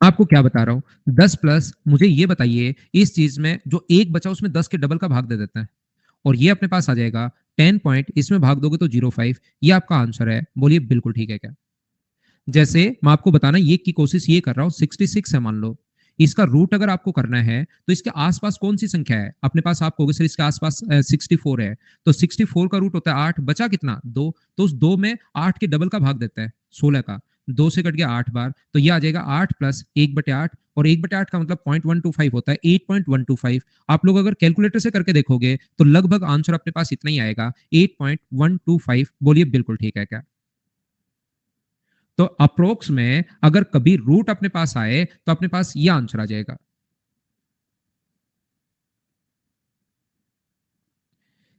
आपको क्या बता रहा हूं, 10 प्लस मुझे ये बताइए इस चीज में जो एक बचा उसमें 10 के डबल का भाग दे देते हैं और ये अपने पास आ जाएगा 10 पॉइंट, इसमें भाग दोगे तो 0.5। ये आपका आंसर है। बोलिए बिल्कुल ठीक है क्या? जैसे मैं आपको बताना ये की कोशिश ये कर रहा हूं, 66 है मान लो, इसका रूट अगर आपको करना है तो इसके आसपास कौन सी संख्या है अपने पास, आप कहोगे सर इसके आसपास 64 है, तो 64 का रूट होता है 8, बचा कितना 2, तो उस 2 में 8 के डबल का भाग देता है 16 का, 2 से कट गया 8 बार, तो ये आ जाएगा 8 प्लस 1/8, और 1/8 का मतलब 0.125 होता है, 8.125। आप लोग अगर कैलकुलेटर से करके देखोगे तो लगभग आंसर अपने पास इतना ही आएगा, 8.125। बोलिए बिल्कुल ठीक है क्या? तो अप्रोक्स में अगर कभी रूट अपने पास आए तो अपने पास ये आंसर आ जाएगा।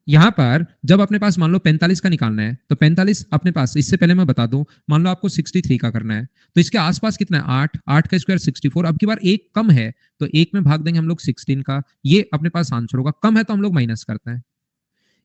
यहां पर जब अपने पास मान लो 45 का निकालना है, तो 45 अपने पास, इससे पहले मैं बता दूं, मान लो आपको 63 का करना है, तो इसके आसपास कितना है? 8, 8 का स्क्वायर 64। अब की बार एक कम है, तो एक में भाग देंगे हम लोग 16 का, ये अपने पास आंसर होगा। कम है तो हम लोग माइनस करते हैं।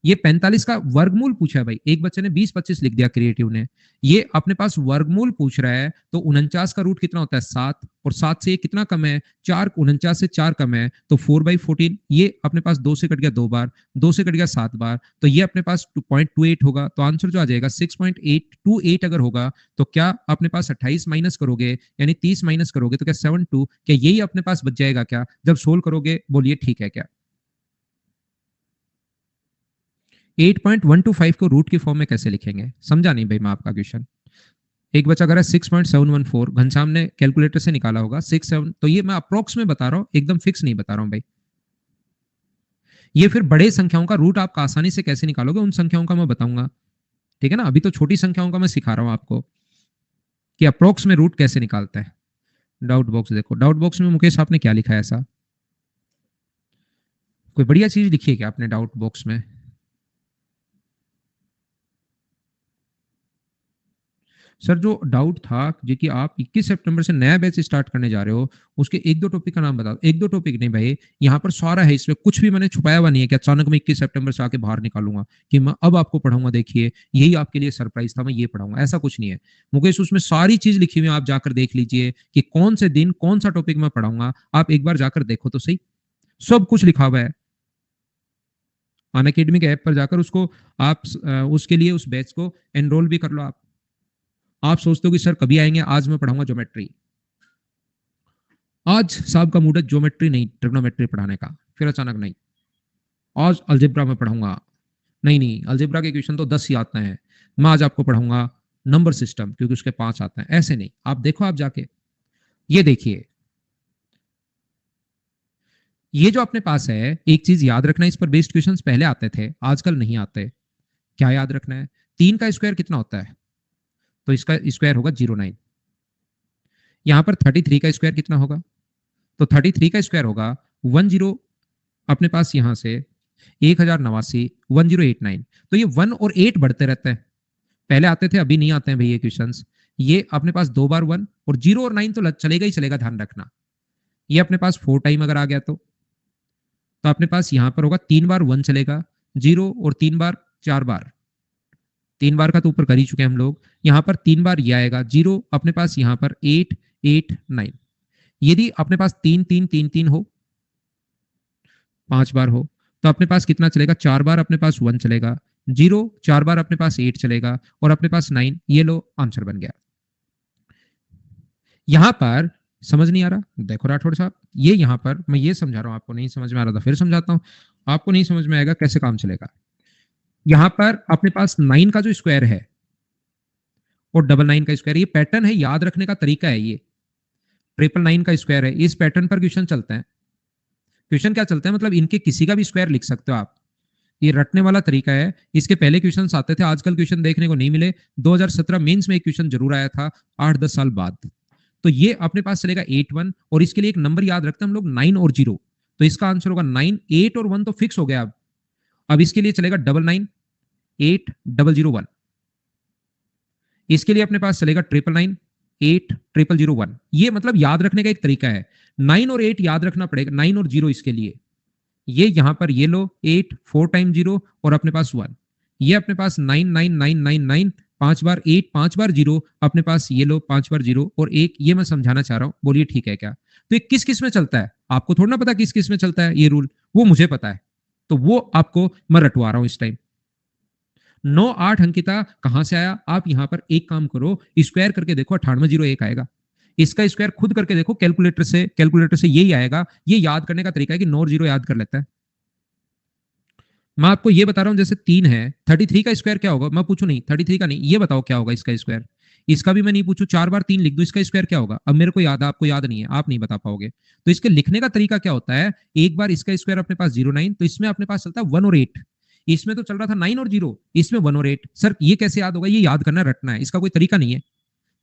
ये 45 का वर्गमूल पूछा है भाई, एक बच्चे ने 20-25 लिख दिया क्रिएटिव ने। ये अपने पास वर्गमूल पूछ रहा है, तो 49 का रूट कितना होता है? 7, और 7 से ये कितना कम है? 4। 49 से 4 कम है, तो 4/14। ये अपने पास 2 से कट गया 2 बार, 2 से कट गया 7 बार, तो ये अपने पास 2.28 होगा। तो आंसर जो आ जाएगा 6.828 अगर होगा, तो क्या अपने पास 28 माइनस करोगे, यानी 30 माइनस करोगे, तो क्या 72, क्या यही अपने पास बच जाएगा क्या जब सोल्व करोगे? बोलिए ठीक है क्या? 8.125 को रूट की फॉर्म में कैसे लिखेंगे? समझा नहीं भाई मैं आपका क्वेश्चन। एक बच्चा कह रहा है 6.714, घनश्याम ने कैलकुलेटर से निकाला होगा 6-7, तो ये मैं अप्रोक्स में बता रहा हूं, एकदम फिक्स नहीं बता रहा हूं भाई। ये फिर बड़े संख्याओं का रूट आप आसानी से कैसे निकालोगे, उन संख्याओं का मैं बताऊंगा, ठीक है ना? अभी तो छोटी संख्याओं का मैं सिखा रहा हूं आपको कि अप्रोक्स में रूट कैसे निकालते हैं। डाउट बॉक्स देखो, डाउट बॉक्स में मुकेश आपने क्या लिखा है? ऐसा कोई बढ़िया चीज लिखी है क्या आपने डाउट बॉक्स में? सर जो डाउट था जो कि आप 21 सितंबर से नया बैच स्टार्ट करने जा रहे हो, उसके एक दो टॉपिक का नाम बताओ। एक दो टॉपिक नहीं भाई, यहाँ पर सारा है, इसमें कुछ भी मैंने छुपाया हुआ नहीं है कि अचानक मैं 21 सितंबर से आके बाहर निकालूंगा कि मैं अब आपको पढ़ाऊंगा, देखिए यही आपके लिए सरप्राइज था, मैं ये पढ़ाऊंगा, ऐसा कुछ नहीं है मुकेश। उसमें सारी चीज लिखी हुई है, आप जाकर देख लीजिए कि कौन से दिन कौन सा टॉपिक मैं पढ़ाऊंगा। आप एक बार जाकर देखो तो सही, सब कुछ लिखा हुआ है। अन अकेडमी के ऐप पर जाकर उसको आप उसके लिए उस बैच को एनरोल भी कर लो। आप सोचते हो कि सर कभी आएंगे, आज मैं पढ़ाऊंगा ज्योमेट्री, आज साहब का मूड है ज्योमेट्री नहीं ट्रिग्नोमेट्री पढ़ाने का, फिर अचानक नहीं, आज अलजेब्रा में पढ़ाऊंगा। नहीं नहीं, अलजेब्रा के क्वेश्चन तो 10 ही आते हैं, मैं आज आपको पढ़ाऊंगा नंबर सिस्टम, क्योंकि उसके 5 आते हैं। ऐसे नहीं, आप देखो, आप जाके ये देखिए, ये जो अपने पास है, एक चीज याद रखना, इस पर बेस्ड क्वेश्चन पहले आते थे, आजकल नहीं आते। क्या याद रखना है? 3 का स्क्वायर कितना होता है? तो इसका स्क्वायर होगा 09। यहां पर 33 का स्क्वायर कितना होगा? तो 33 का स्क्वायर होगा 10, अपने पास यहां से 1089, 1089। तो ये 1 और 8 बढ़ते रहते हैं, पहले आते थे अभी नहीं आते हैं भाई ये क्वेश्चंस। ये अपने पास 2 बार 1, और 0 और 9 तो चलेगा ही चलेगा, ध्यान रखना। ये अपने पास 4 टाइम अगर आ गया तो अपने पास यहां पर होगा 3 बार 1 चलेगा, 0 और 3 बार 4 बार, 3 बार का तो ऊपर कर ही चुके हैं हम लोग। यहां पर 3 बार ये आएगा 0, अपने पास यहां पर 8 8 9। यदि अपने पास 3 3 3 3 हो, 5 बार हो, तो अपने पास कितना चलेगा? 4 बार अपने पास 1 चलेगा, 0 4 बार अपने पास 8 चलेगा, और अपने पास 9। ये लो आंसर बन गया। यहां पर समझ नहीं आ रहा? देखो राठौड़ साहब, ये यहां पर मैं ये समझा रहा हूं, आपको नहीं समझ में आ रहा था, फिर समझाता हूं। आपको नहीं समझ में आएगा कैसे काम चलेगा। यहां पर अपने पास 9 का जो स्क्वायर है और 99 का स्क्वायर, ये पैटर्न है, याद रखने का तरीका है। ये 999 का स्क्वायर है, इस पैटर्न पर क्वेश्चन चलते हैं। क्वेश्चन क्या चलते हैं मतलब, इनके किसी का भी स्क्वायर लिख सकते हो आप, ये रटने वाला तरीका है। इसके पहले क्वेश्चन आते थे, आजकल क्वेश्चन देखने को नहीं मिले। 2017 मेंस में एक क्वेश्चन जरूर आया था, 8-10 साल बाद। तो ये अपने पास चलेगा 8-1, और इसके लिए एक नंबर याद रखते हैं हम लोग, 9 और 0। तो इसका आंसर होगा 9, 8 और 1 तो फिक्स हो गया। अब इसके लिए चलेगा 99 8 001। इसके लिए अपने पास चलेगा 999 8 0001। ये मतलब याद रखने का एक तरीका है। 9 और 8 याद रखना पड़ेगा, 9 और 0 इसके लिए। ये यहां पर ये लो 8 4 टाइम 0, और अपने पास 1। ये अपने पास 99999, 5 बार 8 5 बार 0, अपने पास ये लो 5 बार 0 और 1। ये मैं समझाना चाह रहा हूं, बोलिए ठीक है क्या? तो ये किस किस में चलता है आपको थोड़ा ना पता, किस किस में चलता है ये रूल, वो मुझे पता है, तो वो आपको मैं रटवा रहा हूं इस टाइम। 9 8 अंकिता कहां से आया? आप यहां पर एक काम करो, स्क्वायर करके देखो, 9801 आएगा। इसका स्क्वायर खुद करके देखो कैलकुलेटर से, कैलकुलेटर से यही आएगा। ये याद करने का तरीका है कि 9 और 0 याद कर लेता है। मैं आपको ये बता रहा हूं, जैसे 3 है, 33 का स्क्वायर क्या होगा? मैं पूछू नहीं, 33 का नहीं, ये बताओ क्या होगा इसका स्क्वायर। इसका भी मैं नहीं पूछूं, 4 बार 3 लिख दूं, इसका स्क्वायर क्या होगा? अब मेरे को याद है, आपको याद नहीं है, आप नहीं बता पाओगे। तो इसके लिखने का तरीका क्या होता है? एक बार इसका स्क्वायर अपने पास 0 9, तो इसमें अपने पास चलता है 1 और 8। इसमें तो चल रहा था 9 और 0, इसमें 1 और 8। सर ये कैसे याद होगा? ये याद करना, रटना है, इसका कोई तरीका नहीं है।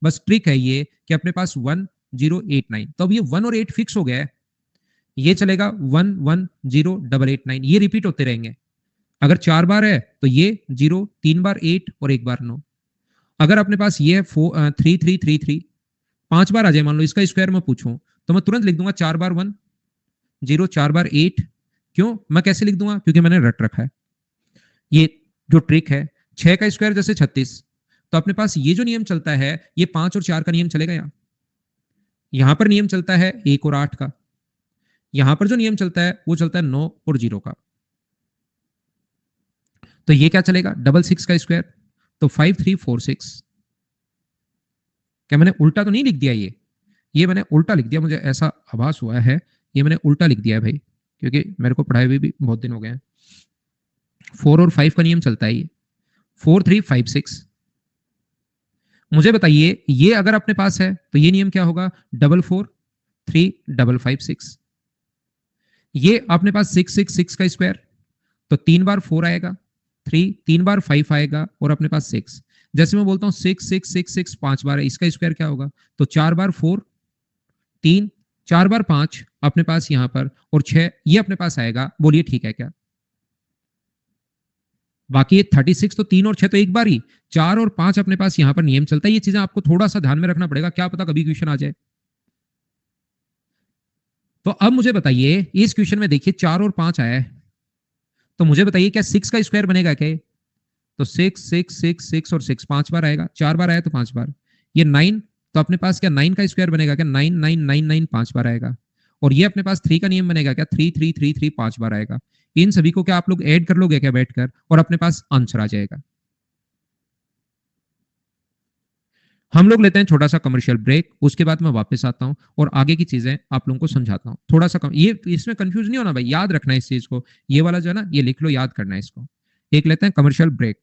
बस ट्रिक है ये कि अपने पास 1 0 8 9, तो अब ये 1 और 8 फिक्स हो गया है। ये चलेगा 1 1 0 8 8 9, ये रिपीट होते रहेंगे। अगर 4 बार है तो ये 0, 3 बार 8 और 1 बार 9। अगर अपने पास ये है 3 3 3 3, 5 बार आ जाए मान लो, इसका स्क्वायर मैं पूछूं, तो मैं तुरंत लिख दूंगा 4 बार 1 0, 4 बार 8। क्यों मैं कैसे लिख दूंगा? क्योंकि मैंने रट रखा है। ये जो ट्रिक है, 6 का स्क्वायर जैसे 36, तो अपने पास ये जो नियम चलता है, ये 5 और 4 का नियम चलेगा। यहां पर नियम चलता है 1 और 8 का। यहां पर जो नियम चलता है वो चलता है 9 और 0 का। तो ये क्या चलेगा? 6 का स्क्वायर, तो 5346। क्या मैंने उल्टा तो नहीं लिख दिया? ये मैंने उल्टा लिख दिया, मुझे ऐसा आभास हुआ है। ये मैंने उल्टा लिख दिया है भाई, क्योंकि मेरे को पढ़ाए हुए भी बहुत दिन हो गए हैं। 4 और 5 का नियम चलता है ये, 4356। मुझे बताइए, ये अगर अपने पास है तो ये नियम क्या होगा? 443556। ये अपने पास 6 का स्क्वायर, तो 3 बार 4 आएगा, 3 3 बार 5 आएगा, और अपने पास 6। जैसे मैं बोलता हूं 6 6 6 6 5 बार है, इसका स्क्वायर क्या होगा? तो 4 बार 4 3, 4 बार 5 अपने पास यहां पर, और 6 ये अपने पास आएगा। बोलिए ठीक है क्या? बाकी ये 36, तो 3 और 6 तो एक बार ही, 4 और 5 अपने पास यहां पर नियम चलता है। ये चीजें आपको थोड़ा सा ध्यान में रखना पड़ेगा, क्या पता कभी क्वेश्चन आ जाए। तो अब मुझे बताइए, इस क्वेश्चन में देखिए 4 और 5 आया है, तो मुझे बताइए क्या 6 का स्क्वायर बनेगा क्या? तो 6 6 6 6 और 6 5 बार आएगा, 4 बार आया तो 5 बार। ये 9, तो अपने पास क्या 9 का स्क्वायर बनेगा क्या? 9 9 9 9 5 बार आएगा। और ये अपने पास 3 का नियम बनेगा क्या? 3 3 3 3 5 बार आएगा। इन सभी को क्या आप लोग ऐड कर लोगे क्या बैठकर, और अपने पास आंसर आ जाएगा। हम लोग लेते हैं छोटा सा कमर्शियल ब्रेक, उसके बाद मैं वापस आता हूं और आगे की चीजें आप लोगों को समझाता हूं। थोड़ा सा ये इसमें कंफ्यूज नहीं होना भाई, याद रखना है इस चीज को। ये वाला जो है ना, ये लिख लो, याद करना है इसको। एक लेते हैं कमर्शियल ब्रेक।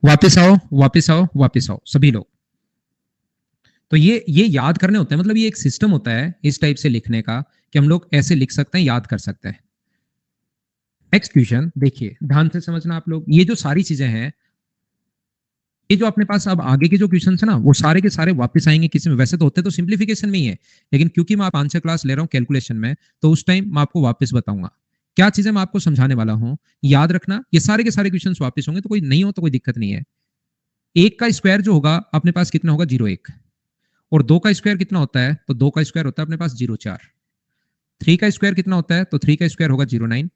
वापस आओ, वापस आओ, वापस आओ सभी लोग। तो ये याद करने होते हैं, मतलब ये एक सिस्टम होता है इस टाइप से लिखने का कि हम लोग ऐसे लिख सकते हैं, याद कर सकते हैं। नेक्स्ट क्वेश्चन देखिए, ध्यान से समझना आप लोग। ये जो सारी चीजें हैं, ये जो अपने पास अब आगे के जो क्वेश्चन है ना, वो सारे के सारे वापस आएंगे किसी में। वैसे तो होते तो सिंप्लीफिकेशन में ही है, लेकिन क्योंकि मैं आप आंसर क्लास ले रहा हूँ कैलकुलेशन में, तो उस टाइम मैं आपको वापस बताऊंगा क्या चीजें मैं आपको समझाने वाला हूँ। याद रखना, ये सारे के सारे क्वेश्चन वापस होंगे, तो कोई नहीं हो तो कोई दिक्कत नहीं है। एक का स्क्वायर जो होगा अपने पास कितना होगा, 0 1। और दो का स्क्वायर कितना होता है, तो दो का स्क्वायर होता है अपने पास 0 4। थ्री का स्क्वायर कितना होता है, तो थ्री का स्क्वायर होगा 0 9।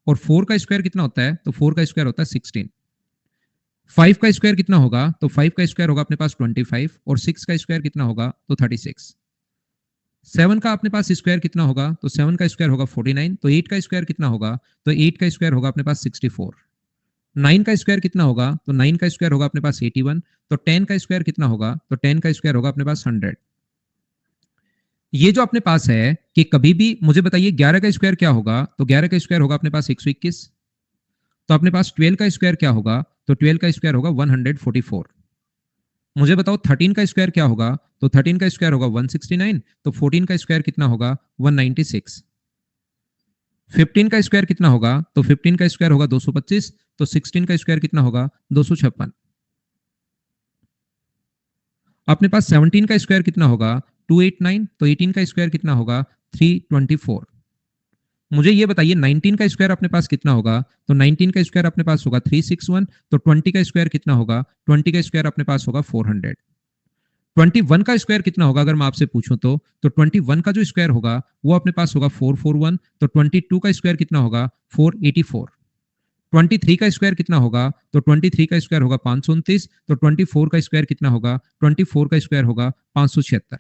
और फोर का स्क्वायर कितना होता है, तो फोर का स्क्वायर होता है 16। फाइव का स्क्वायर कितना होगा, तो फाइव का स्क्वायर होगा अपने पास 25। और सिक्स का स्क्वायर कितना होगा, तो 36। सेवन का अपने पास स्क्वायर कितना होगा, तो सेवन का स्क्वायर होगा 49। तो एट का स्क्वायर कितना होगा, तो एट का स्क्वायर होगा अपने पास 64। नाइन का स्क्वायर कितना होगा, तो नाइन का स्क्वायर होगा अपने पास 81। तो टेन का स्क्वायर कितना होगा, तो टेन का स्क्वायर होगा अपने पास 100। ये जो अपने पास है कि कभी भी मुझे बताइए 11 का स्क्वायर क्या होगा, तो 11 का स्क्वायर होगा अपने पास 121। तो अपने पास 12 का स्क्वायर क्या होगा, तो 12 का स्क्वायर होगा 144। मुझे बताओ 13 का स्क्वायर क्या होगा, तो 13 का स्क्वायर होगा 169। तो 14 का स्क्वायर कितना होगा, 196। 15 का स्क्वायर कितना होगा, तो 15 का स्क्वायर होगा 225। तो 16 का स्क्वायर कितना होगा, 256। अपने पास 17 का स्क्वायर कितना होगा, 289। तो 18 का स्क्वायर कितना होगा, 324। मुझे ये बताइए 19 का स्क्वायर अपने पास कितना होगा, तो 19 का स्क्वायर अपने पास होगा 361। तो 20 का स्क्वायर कितना होगा, 20 का स्क्वायर अपने पास होगा 400। 21 का स्क्वायर कितना होगा अगर मैं आपसे पूछूं, तो 21 का जो स्क्वायर होगा वो अपने पास होगा 441। तो 22 का स्क्वायर कितना होगा, 484। 23 का स्क्वायर कितना होगा, तो 23 का स्क्वायर होगा 529। तो 24 का स्क्वायर कितना होगा, 24 का स्क्वायर होगा 576।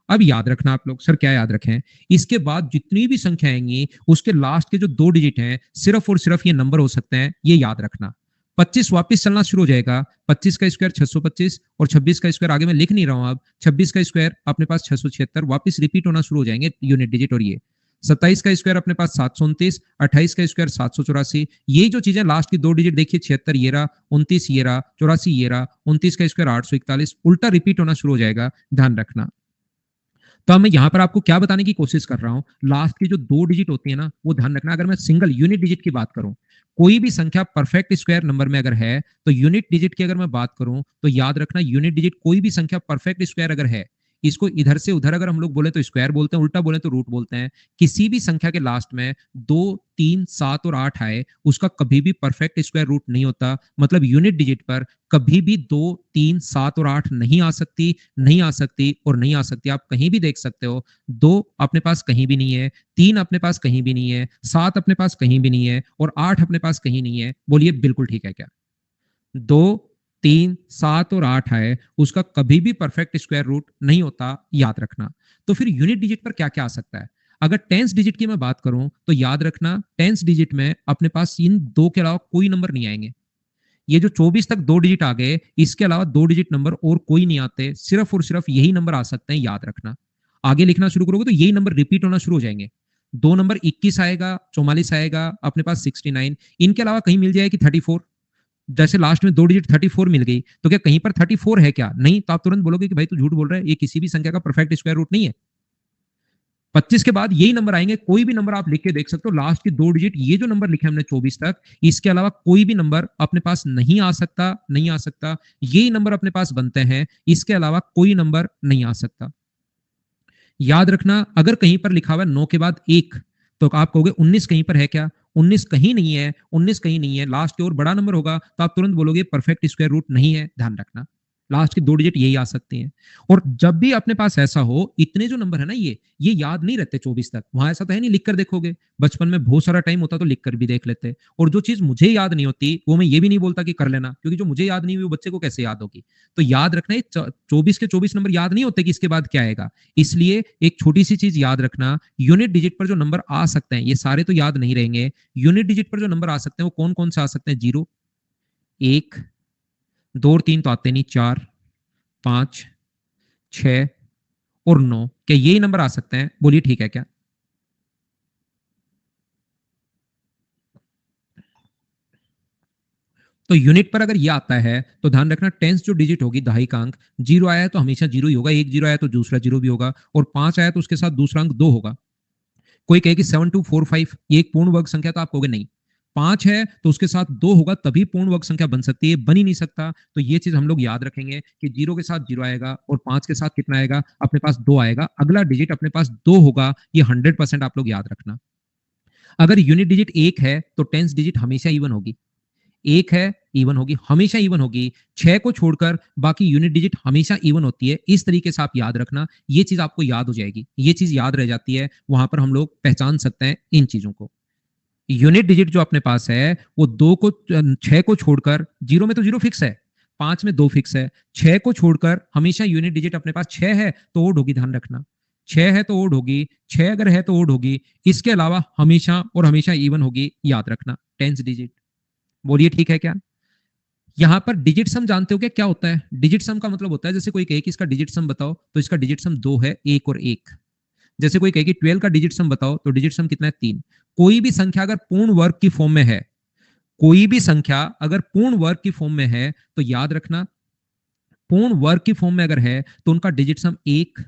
अब याद रखना आप लोग, सर क्या याद रखें, इसके बाद जितनी भी संख्या आएंगी उसके लास्ट के जो दो डिजिट हैं सिर्फ और सिर्फ ये नंबर हो सकते हैं, ये याद रखना। 25 वापस चलना शुरू हो जाएगा, 25 का स्क्वायर 625। और 26 का स्क्वायर आगे मैं लिख नहीं रहा हूं, अब 26 का स्क्वायर अपने पास 676 वापस रिपीट होना शुरू हो जाएंगे यूनिट डिजिट। और ये 27 का स्क्वायर अपने पास 729। 28 का स्क्वायर 784। ये जो चीजें लास्ट की दो डिजिट देखिए, 76 ये रहा, 29 ये रहा, 84 ये रहा, 29 का स्क्वायर 841 उल्टा रिपीट होना शुरू हो जाएगा, ध्यान रखना। तो अब मैं यहां पर आपको क्या बताने की कोशिश कर रहा हूं, लास्ट की जो दो डिजिट होती है ना वो ध्यान रखना। अगर मैं सिंगल यूनिट डिजिट की बात करूं, कोई भी संख्या परफेक्ट स्क्वायर नंबर में अगर है, तो यूनिट डिजिट की अगर मैं बात करूं तो याद रखना, यूनिट डिजिट कोई भी संख्या परफेक्ट स्क्वायर अगर है, इसको इधर से उधर अगर हम लोग बोले तो स्क्वायर बोलते हैं, उल्टा बोले तो रूट बोलते हैं। किसी भी संख्या के लास्ट में 2 3 7 और 8 आए, उसका कभी भी परफेक्ट स्क्वायर रूट नहीं होता। मतलब यूनिट डिजिट पर कभी भी 2 3 7 और 8 नहीं आ सकती, नहीं आ सकती और नहीं आ सकती। आप कहीं भी देख सकते हो, 2 अपने पास कहीं भी नहीं है, 3 अपने पास कहीं भी नहीं है, 7 अपने पास कहीं भी नहीं है और 8 अपने पास कहीं नहीं है। बोलिए बिल्कुल ठीक है क्या? 2 3 7 और 8 है, उसका कभी भी परफेक्ट स्क्वायर रूट नहीं होता, याद रखना। तो फिर यूनिट डिजिट पर क्या क्या आ सकता है? अगर टेंस डिजिट की मैं बात करूं तो याद रखना, टेंस डिजिट में अपने पास इन दो के अलावा कोई नंबर नहीं आएंगे। ये जो 24 तक दो डिजिट आ गए, इसके अलावा दो डिजिट नंबर और कोई नहीं आते, सिर्फ और सिर्फ यही नंबर आ सकते हैं, याद रखना। आगे लिखना शुरू करोगे तो यही नंबर रिपीट होना शुरू हो जाएंगे। दो नंबर 21 आएगा, 44 आएगा, अपने पास 69। इनके अलावा कहीं मिल जाएगी 34। जैसे लास्ट में दो डिजिट 34 मिल गई, तो क्या कहीं पर 34 है क्या? नहीं, तो आप तुरंत बोलोगे कि भाई तू झूठ बोल रहा है, ये किसी भी संख्या का परफेक्ट स्क्वायर रूट नहीं है। 25 के बाद यही नंबर आएंगे, कोई भी नंबर आप लिख के देख सकते हो, लास्ट की दो डिजिट ये जो नंबर लिखे हमने 24 तक, इसके अलावा कोई भी नंबर अपने पास नहीं आ सकता, नहीं आ सकता। यही नंबर अपने पास बनते हैं, इसके अलावा कोई नंबर नहीं आ सकता। याद रखना, अगर कहीं पर लिखा हुआ है 9 के बाद 1, तो आप कहोगे 19 कहीं पर है क्या? 19 कहीं नहीं है, 19 कहीं नहीं है। लास्ट की ओर बड़ा नंबर होगा तो आप तुरंत बोलोगे परफेक्ट स्क्वायर रूट नहीं है, ध्यान रखना। लास्ट की दो डिजिट यही आ सकती हैं। और जब भी अपने पास ऐसा हो, इतने जो नंबर है ना, ये याद नहीं रहते 24 तक। वहां ऐसा तो है नहीं लिख कर देखोगे, बचपन में बहुत सारा टाइम होता तो लिख कर भी देख लेते। और जो चीज मुझे याद नहीं होती वो मैं ये भी नहीं बोलता कि कर लेना, क्योंकि जो मुझे याद नहीं हुई वो बच्चे को कैसे याद होगी। तो याद रखना, 24 के 24 नंबर याद नहीं होते कि इसके बाद क्या आएगा। इसलिए एक छोटी सी चीज याद रखना, यूनिट डिजिट पर जो नंबर आ सकते हैं, ये सारे तो याद नहीं रहेंगे। यूनिट डिजिट पर जो नंबर आ सकते हैं वो कौन कौन से आ सकते हैं? 0 1 2 और 3 तो आते नहीं, 4 5 6 और 9, क्या यही नंबर आ सकते हैं? बोलिए ठीक है क्या? तो यूनिट पर अगर ये आता है तो ध्यान रखना टेंस जो डिजिट होगी दहाई का अंक, जीरो आया है तो हमेशा जीरो ही होगा, एक जीरो आया तो दूसरा जीरो भी होगा, और 5 आया तो उसके साथ दूसरा अंक 2 होगा। कोई कहे कि 7245 ये एक पूर्ण वर्ग संख्या, तो आप कहोगे नहीं, 5 है तो उसके साथ 2 होगा तभी पूर्ण वर्ग संख्या बन सकती है, बन ही नहीं सकता। तो ये चीज हम लोग याद रखेंगे कि जीरो के साथ जीरो आएगा और 5 के साथ कितना आएगा, अपने पास 2 आएगा, अगला डिजिट अपने पास 2 होगा, ये 100% आप लोग याद रखना। अगर यूनिट डिजिट 1 है तो टेंस डिजिट हमेशा इवन होगी, 1 है इवन होगी, हमेशा इवन होगी, 6 को छोड़कर बाकी यूनिट डिजिट हमेशा इवन होती है। इस तरीके से आप याद रखना, ये चीज आपको याद हो जाएगी, ये चीज याद रह जाती है, वहां पर हम लोग पहचान सकते हैं इन चीजों को। यूनिट डिजिट जो अपने पास है वो 6 को छोड़कर, जीरो में तो जीरो फिक्स है, 5 में 2 फिक्स है, 6 को छोड़कर हमेशा यूनिट डिजिट अपने पास 6 है तो ओड होगी, ध्यान रखना 6 है तो ओड होगी, 6 अगर है तो ओड होगी, इसके अलावा हमेशा और हमेशा इवन होगी, याद रखना टेंस डिजिट। बोलिए ठीक है क्या? यहां पर डिजिट सम जानते हो क्या क्या होता है? डिजिट सम का मतलब होता है, जैसे कोई कहे कि इसका डिजिट सम बताओ तो इसका डिजिट सम 2 है, 1 और 1। जैसे कोई कहे कि 12 का डिजिट सम बताओ तो डिजिट सम कितना है, 3। कोई भी संख्या अगर पूर्ण वर्ग की फॉर्म में है, कोई भी संख्या अगर पूर्ण वर्ग की फॉर्म में है तो याद रखना, पूर्ण वर्ग की फॉर्म में अगर है तो उनका डिजिट सम 1,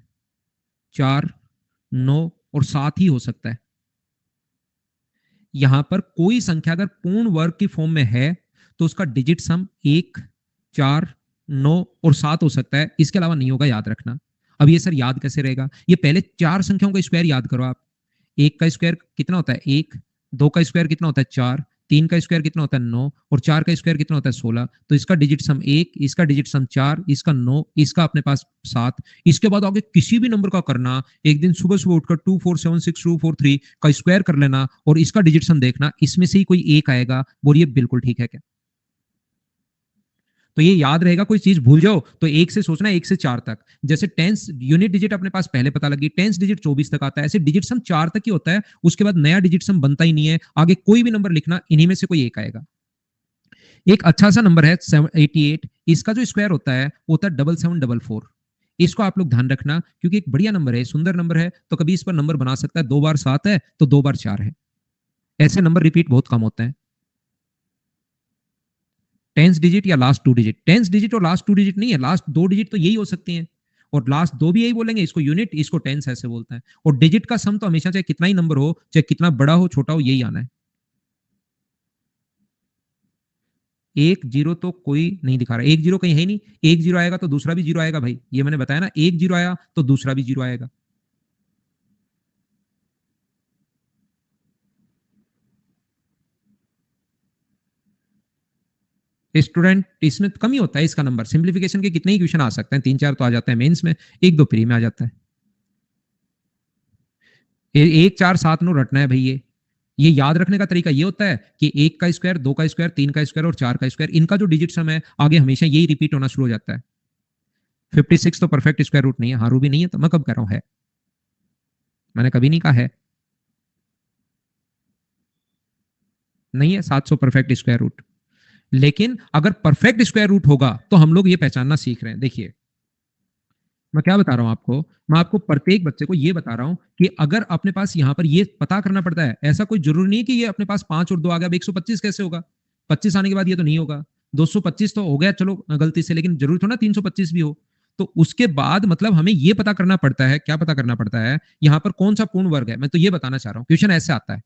4, 9 और 7 ही हो सकता है। यहां पर कोई संख्या अगर पूर्ण वर्ग की फॉर्म में है तो उसका डिजिट सम 1, 4, 9 और 7 हो सकता है, इसके अलावा नहीं होगा, याद रखना। अब ये सर याद कैसे रहेगा? ये पहले 4 संख्याओं का स्क्वायर याद करो आप। 1 का स्क्वायर कितना होता है 1, 2 का स्क्वायर कितना होता है 4, 3 का स्क्वायर कितना होता है 9 और 4 का स्क्वायर कितना होता है 16। तो इसका डिजिट सम 1, इसका डिजिट सम 4, इसका 9, इसका अपने पास 7। इसके बाद आगे किसी भी नंबर का करना, एक दिन सुबह सुबह उठकर 2476243 का स्क्वायर कर लेना और इसका डिजिट सम देखना, इसमें से ही कोई एक आएगा। बोलिए बिल्कुल ठीक है क्या? तो ये याद रहेगा, कोई चीज भूल जाओ तो एक से सोचना, 1 से 4 तक। जैसे टेंस यूनिट डिजिट अपने पास पहले पता लगी, टेंस डिजिट 24 तक आता है, ऐसे डिजिट सम 4 तक ही होता है, उसके बाद नया डिजिट सम बनता ही नहीं है। आगे कोई भी नंबर लिखना, इन्हीं में से कोई एक आएगा। एक अच्छा सा नंबर है 88, इसका जो स्क्वायर होता है वो होता है 7744। इसको आप लोग ध्यान रखना क्योंकि एक बढ़िया नंबर है, सुंदर नंबर है, तो कभी इस पर नंबर बना सकता है। 2 बार 7 है तो 2 बार 4 है, ऐसे नंबर रिपीट बहुत कम होते हैं। टेंस डिजिट या लास्ट 2 डिजिट, टेंस डिजिट और लास्ट 2 डिजिट नहीं है, लास्ट 2 डिजिट तो यही हो सकती हैं और लास्ट 2 भी यही बोलेंगे, इसको यूनिट, इसको टेंस ऐसे बोलते हैं। और डिजिट का सम तो हमेशा चाहे कितना ही नंबर हो, चाहे कितना बड़ा हो छोटा हो, यही आना है। 1 0 तो कोई नहीं दिखा रहा, 1 0 कहीं है ही नहीं। 1 0 आएगा तो दूसरा भी 0 आएगा भाई, ये मैंने बताया ना, 1 0 आया तो दूसरा भी 0 आएगा। स्टूडेंट इसमें कम ही होता है इसका नंबर, सिंप्लीफिकेशन के कितने ही क्वेश्चन आ सकते हैं, 3 4 तो आ जाते हैं मेंस में, 1 2 प्री में आ जाता है। 1 4 7 नो रटना है भाई। ये याद रखने का तरीका ये होता है कि 1 का स्क्वायर, 2 का स्क्वायर, 3 का स्क्वायर और 4 का स्क्वायर, इनका जो डिजिट सम है आगे हमेशा यही रिपीट होना शुरू हो जाता है। 56 तो परफेक्ट स्क्वायर रूट नहीं है, हाँ रूबी नहीं है, तो मैं कब कह रहा हूं है, मैंने कभी नहीं कहा है, नहीं है 700 परफेक्ट स्क्वायर रूट। लेकिन अगर परफेक्ट स्क्वायर रूट होगा तो हम लोग ये पहचानना सीख रहे हैं। देखिए मैं क्या बता रहा हूं आपको, मैं आपको प्रत्येक बच्चे को ये बता रहा हूं कि अगर अपने पास यहां पर ये पता करना पड़ता है, ऐसा कोई जरूरी नहीं है कि ये अपने पास 5 और 2 आ गया, 125 कैसे होगा? 25 आने के बाद ये तो नहीं होगा। 225 तो हो गया चलो गलती से, लेकिन जरूरी थोड़ा ना 325 भी हो। तो उसके बाद मतलब हमें ये पता करना पड़ता है, क्या पता करना पड़ता है, यहां पर कौन सा पूर्ण वर्ग है, मैं तो ये बताना चाह रहा हूं। क्वेश्चन ऐसे आता है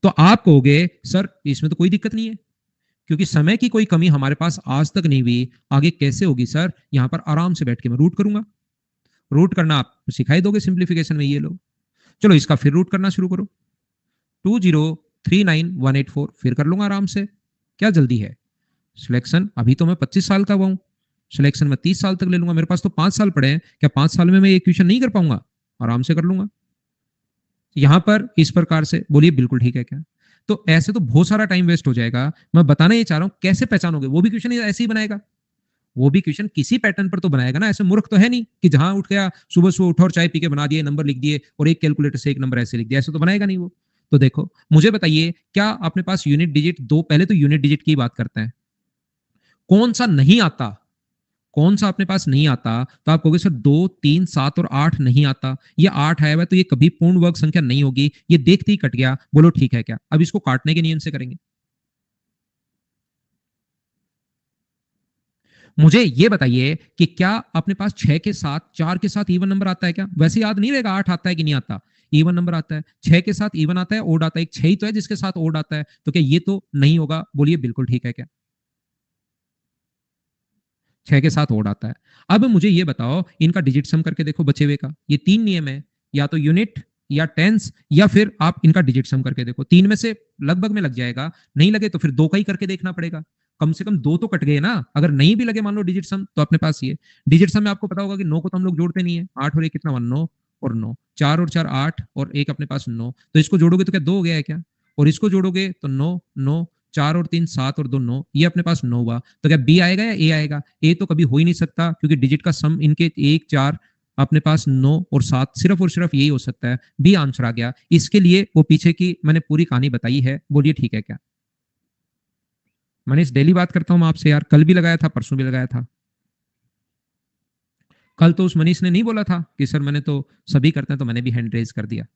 तो आप कहोगे सर इसमें तो कोई दिक्कत नहीं है क्योंकि समय की कोई कमी हमारे पास आज तक नहीं हुई, आगे कैसे होगी सर? यहां पर आराम से बैठ के मैं रूट करूंगा, रूट करना आप सिखाई दोगे सिंप्लीफिकेशन में, ये लो चलो इसका फिर रूट करना शुरू करो, 2039184 फिर कर लूंगा आराम से, क्या जल्दी है? सिलेक्शन अभी तो मैं 25 साल का हुआ हूं, सिलेक्शन में 30 साल तक ले लूंगा, मेरे पास तो 5 साल पड़े हैं, क्या 5 साल में मैं ये क्वेश्चन नहीं कर पाऊंगा? आराम से कर लूंगा यहां पर इस प्रकार से। बोलिए बिल्कुल ठीक है क्या? तो ऐसे तो बहुत सारा टाइम वेस्ट हो जाएगा, मैं बताना ये चाह रहा हूं कैसे पहचानोगे, वो भी क्वेश्चन ऐसे ही बनाएगा, वो भी क्वेश्चन किसी पैटर्न पर तो बनाएगा ना, ऐसे मूर्ख तो है नहीं कि जहां उठ गया सुबह सुबह उठा और चाय पी के बना दिए, नंबर लिख दिए और एक कैलकुलेटर से एक नंबर ऐसे लिख दिया, ऐसे तो बनाएगा नहीं वो। तो देखो मुझे बताइए, क्या अपने पास यूनिट डिजिट दो, पहले तो यूनिट डिजिट की बात करते हैं, कौन सा नहीं आता, कौन सा अपने पास नहीं आता? तो आप कहोगे सर 2 3 7 और 8 नहीं आता, ये 8 आया हुआ है तो ये कभी पूर्ण वर्ग संख्या नहीं होगी, ये देखते ही कट गया। बोलो ठीक है क्या? अब इसको काटने के नियम से करेंगे, मुझे ये बताइए कि क्या अपने पास 6 के साथ 4 के साथ इवन नंबर आता है क्या? वैसे याद नहीं रहेगा 8 आता है कि नहीं आता। इवन नंबर आता है, 6 के साथ इवन आता है, ओड आता है। एक 6 ही तो है जिसके साथ ओड आता है। तो क्या ये तो नहीं होगा? बोलिए बिल्कुल ठीक है क्या? 6 के साथ ओड आता है। अब मुझे ये बताओ इनका डिजिट सम करके देखो बचे हुए का। ये 3 नियम है, या तो यूनिट या टेंस या फिर आप इनका डिजिट सम करके देखो। 3 में से लगभग में लग जाएगा, नहीं लगे तो फिर 2 का ही करके देखना पड़ेगा। कम से कम 2 तो कट गए ना। अगर नहीं भी लगे मान लो डिजिट सम, तो अपने पास ये डिजिट सम में आपको पता होगा कि 9 को तो हम लोग जोड़ते नहीं है। 8 और 1 कितना हुआ? 9 और 9, 4 और 4 8 और 1 अपने पास 9। तो इसको जोड़ोगे तो क्या 2 हो गया है क्या? और इसको जोड़ोगे तो 9 9, 4 और 3 7 और 2 9, ये अपने पास 9 हुआ। तो क्या बी आएगा या ए आएगा? ए तो कभी हो ही नहीं सकता, क्योंकि डिजिट का सम इनके 1 4 अपने पास 9 और 7 सिर्फ और सिर्फ यही हो सकता है। बी आंसर आ गया। इसके लिए वो पीछे की मैंने पूरी कहानी बताई है। बोलिए ठीक है क्या? मनीष डेली बात करता हूं मैं आपसे यार, कल भी लगाया था, परसों भी लगाया था। कल तो उस मनीष ने नहीं बोला था कि सर मैंने तो सभी करते हैं, तो मैंने भी हैंड रेज कर दिया।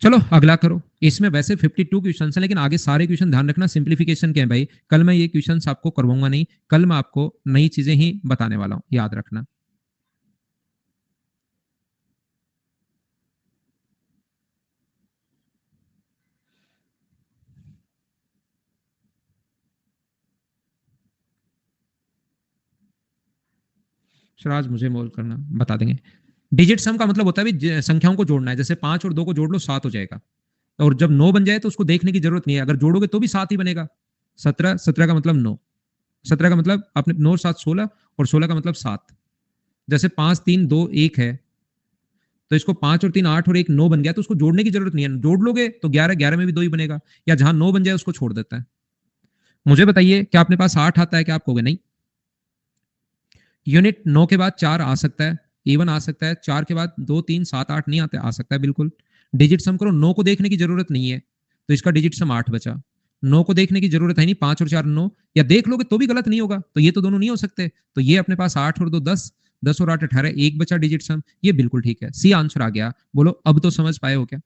चलो अगला करो। इसमें वैसे 52 क्वेश्चन हैं, लेकिन आगे सारे क्वेश्चन ध्यान रखना सिंप्लीफिकेशन के हैं भाई। कल मैं ये क्वेश्चन आपको करवाऊंगा नहीं, कल मैं आपको नई चीजें ही बताने वाला हूं, याद रखना। सर आज मुझे मोल करना बता देंगे। डिजिट सम का मतलब होता है भी संख्याओं को जोड़ना है। जैसे 5 और 2 को जोड़ लो 7 हो जाएगा। और जब 9 बन जाए तो उसको देखने की जरूरत नहीं है, अगर जोड़ोगे तो भी 7 ही बनेगा। 17 17 का मतलब 9, 17 का मतलब आपने 9 7 16, और 16 का मतलब 7। जैसे 5 3 2 1 है, तो इसको 5 और 3 8 और 1 9 बन गया, तो उसको जोड़ने की जरूरत नहीं है। जोड़ लोगे तो 11 11 में भी 2 ही बनेगा, या जहां 9 बन जाए उसको छोड़ देता है। मुझे बताइए क्या अपने पास 8 आता है? क्या आप कहोगे नहीं? यूनिट 9 के बाद 4 आ सकता है, इवन आ सकता है। 4 के बाद 2 3 7 8 नहीं आते, आ सकता है बिल्कुल। डिजिट सम करो, 9 को देखने की जरूरत नहीं है, तो इसका डिजिट सम 8 बचा। 9 को देखने की जरूरत है नहीं, 5 और 4 9, या देख लोगे तो भी गलत नहीं होगा। तो ये तो दोनों नहीं हो सकते, तो ये अपने पास 8 और 2 10, 10 और 8 18, एक बचा डिजिट सम, ये बिल्कुल ठीक है। सी आंसर आ गया। बोलो अब तो समझ पाए हो क्या?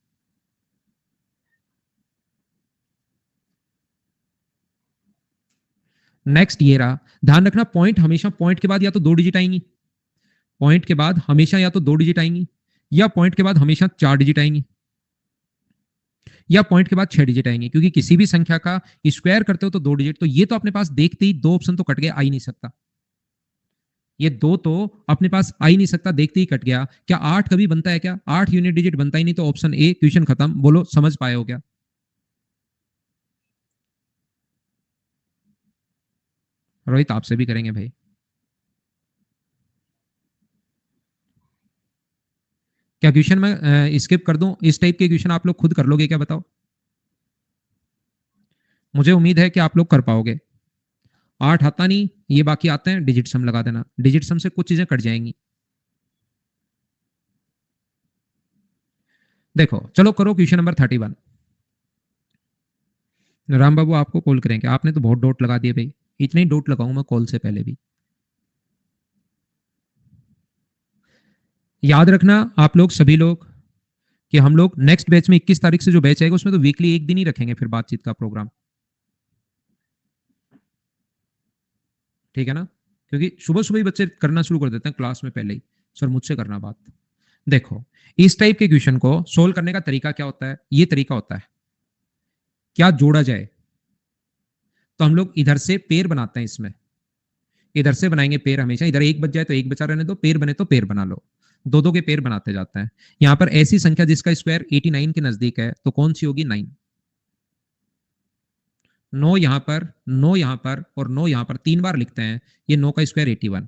नेक्स्ट ये रहा। ध्यान रखना पॉइंट हमेशा, पॉइंट के बाद या तो 2 डिजिट आएंगी, पॉइंट के बाद हमेशा या तो 2 डिजिट आएंगी, या पॉइंट के बाद हमेशा 4 डिजिट आएंगी, या पॉइंट के बाद 6 डिजिट आएंगे। क्योंकि किसी भी संख्या का स्क्वायर करते हो तो 2 डिजिट, तो ये तो अपने पास देखते ही 2 ऑप्शन तो कट गए, आ ही नहीं सकता। ये 2 तो अपने पास आ ही नहीं सकता, देखते ही कट गया। क्या 8 कभी बनता है क्या? 8 यूनिट डिजिट बनता ही नहीं, तो ऑप्शन ए, क्वेश्चन खत्म। बोलो समझ पाए हो क्या? रोहित आपसे भी करेंगे भाई। क्या क्वेश्चन मैं स्किप कर दूं? इस टाइप के क्वेश्चन आप लोग खुद कर लोगे क्या, बताओ? मुझे उम्मीद है कि आप लोग कर पाओगे। 8 आता नहीं, ये बाकी आते हैं, डिजिट सम लगा देना। डिजिट सम से कुछ चीजें कट जाएंगी। देखो चलो करो क्वेश्चन नंबर 31। राम बाबू आपको कॉल करेंगे, आपने तो बहुत डोट लगा दिए भाई। इतने ही डोट लगाऊं मैं कॉल से पहले भी। याद रखना आप लोग सभी लोग कि हम लोग नेक्स्ट बैच में 21 तारीख से जो बैच आएगा उसमें तो वीकली एक दिन ही रखेंगे फिर बातचीत का प्रोग्राम। ठीक है ना? क्योंकि सुबह सुबह ही बच्चे करना शुरू कर देते हैं क्लास में पहले ही, सर मुझसे करना बात। देखो इस टाइप के क्वेश्चन को सोल्व करने का तरीका क्या होता है? ये तरीका होता है क्या जोड़ा जाए, तो हम लोग इधर से पेड़ बनाते हैं। इसमें इधर से बनाएंगे पेड़, हमेशा इधर एक बच जाए तो एक बचा रहने दो, पेड़ बने तो पेड़ बना लो। दो दो के पेड़ बनाते जाते हैं। यहां पर ऐसी संख्या जिसका स्क्वायर 89 के नजदीक है, तो कौन सी होगी? 9। 9 यहां पर, 9 यहां पर और 9 यहां पर, 3 बार लिखते हैं। ये 9 का स्क्वायर 81।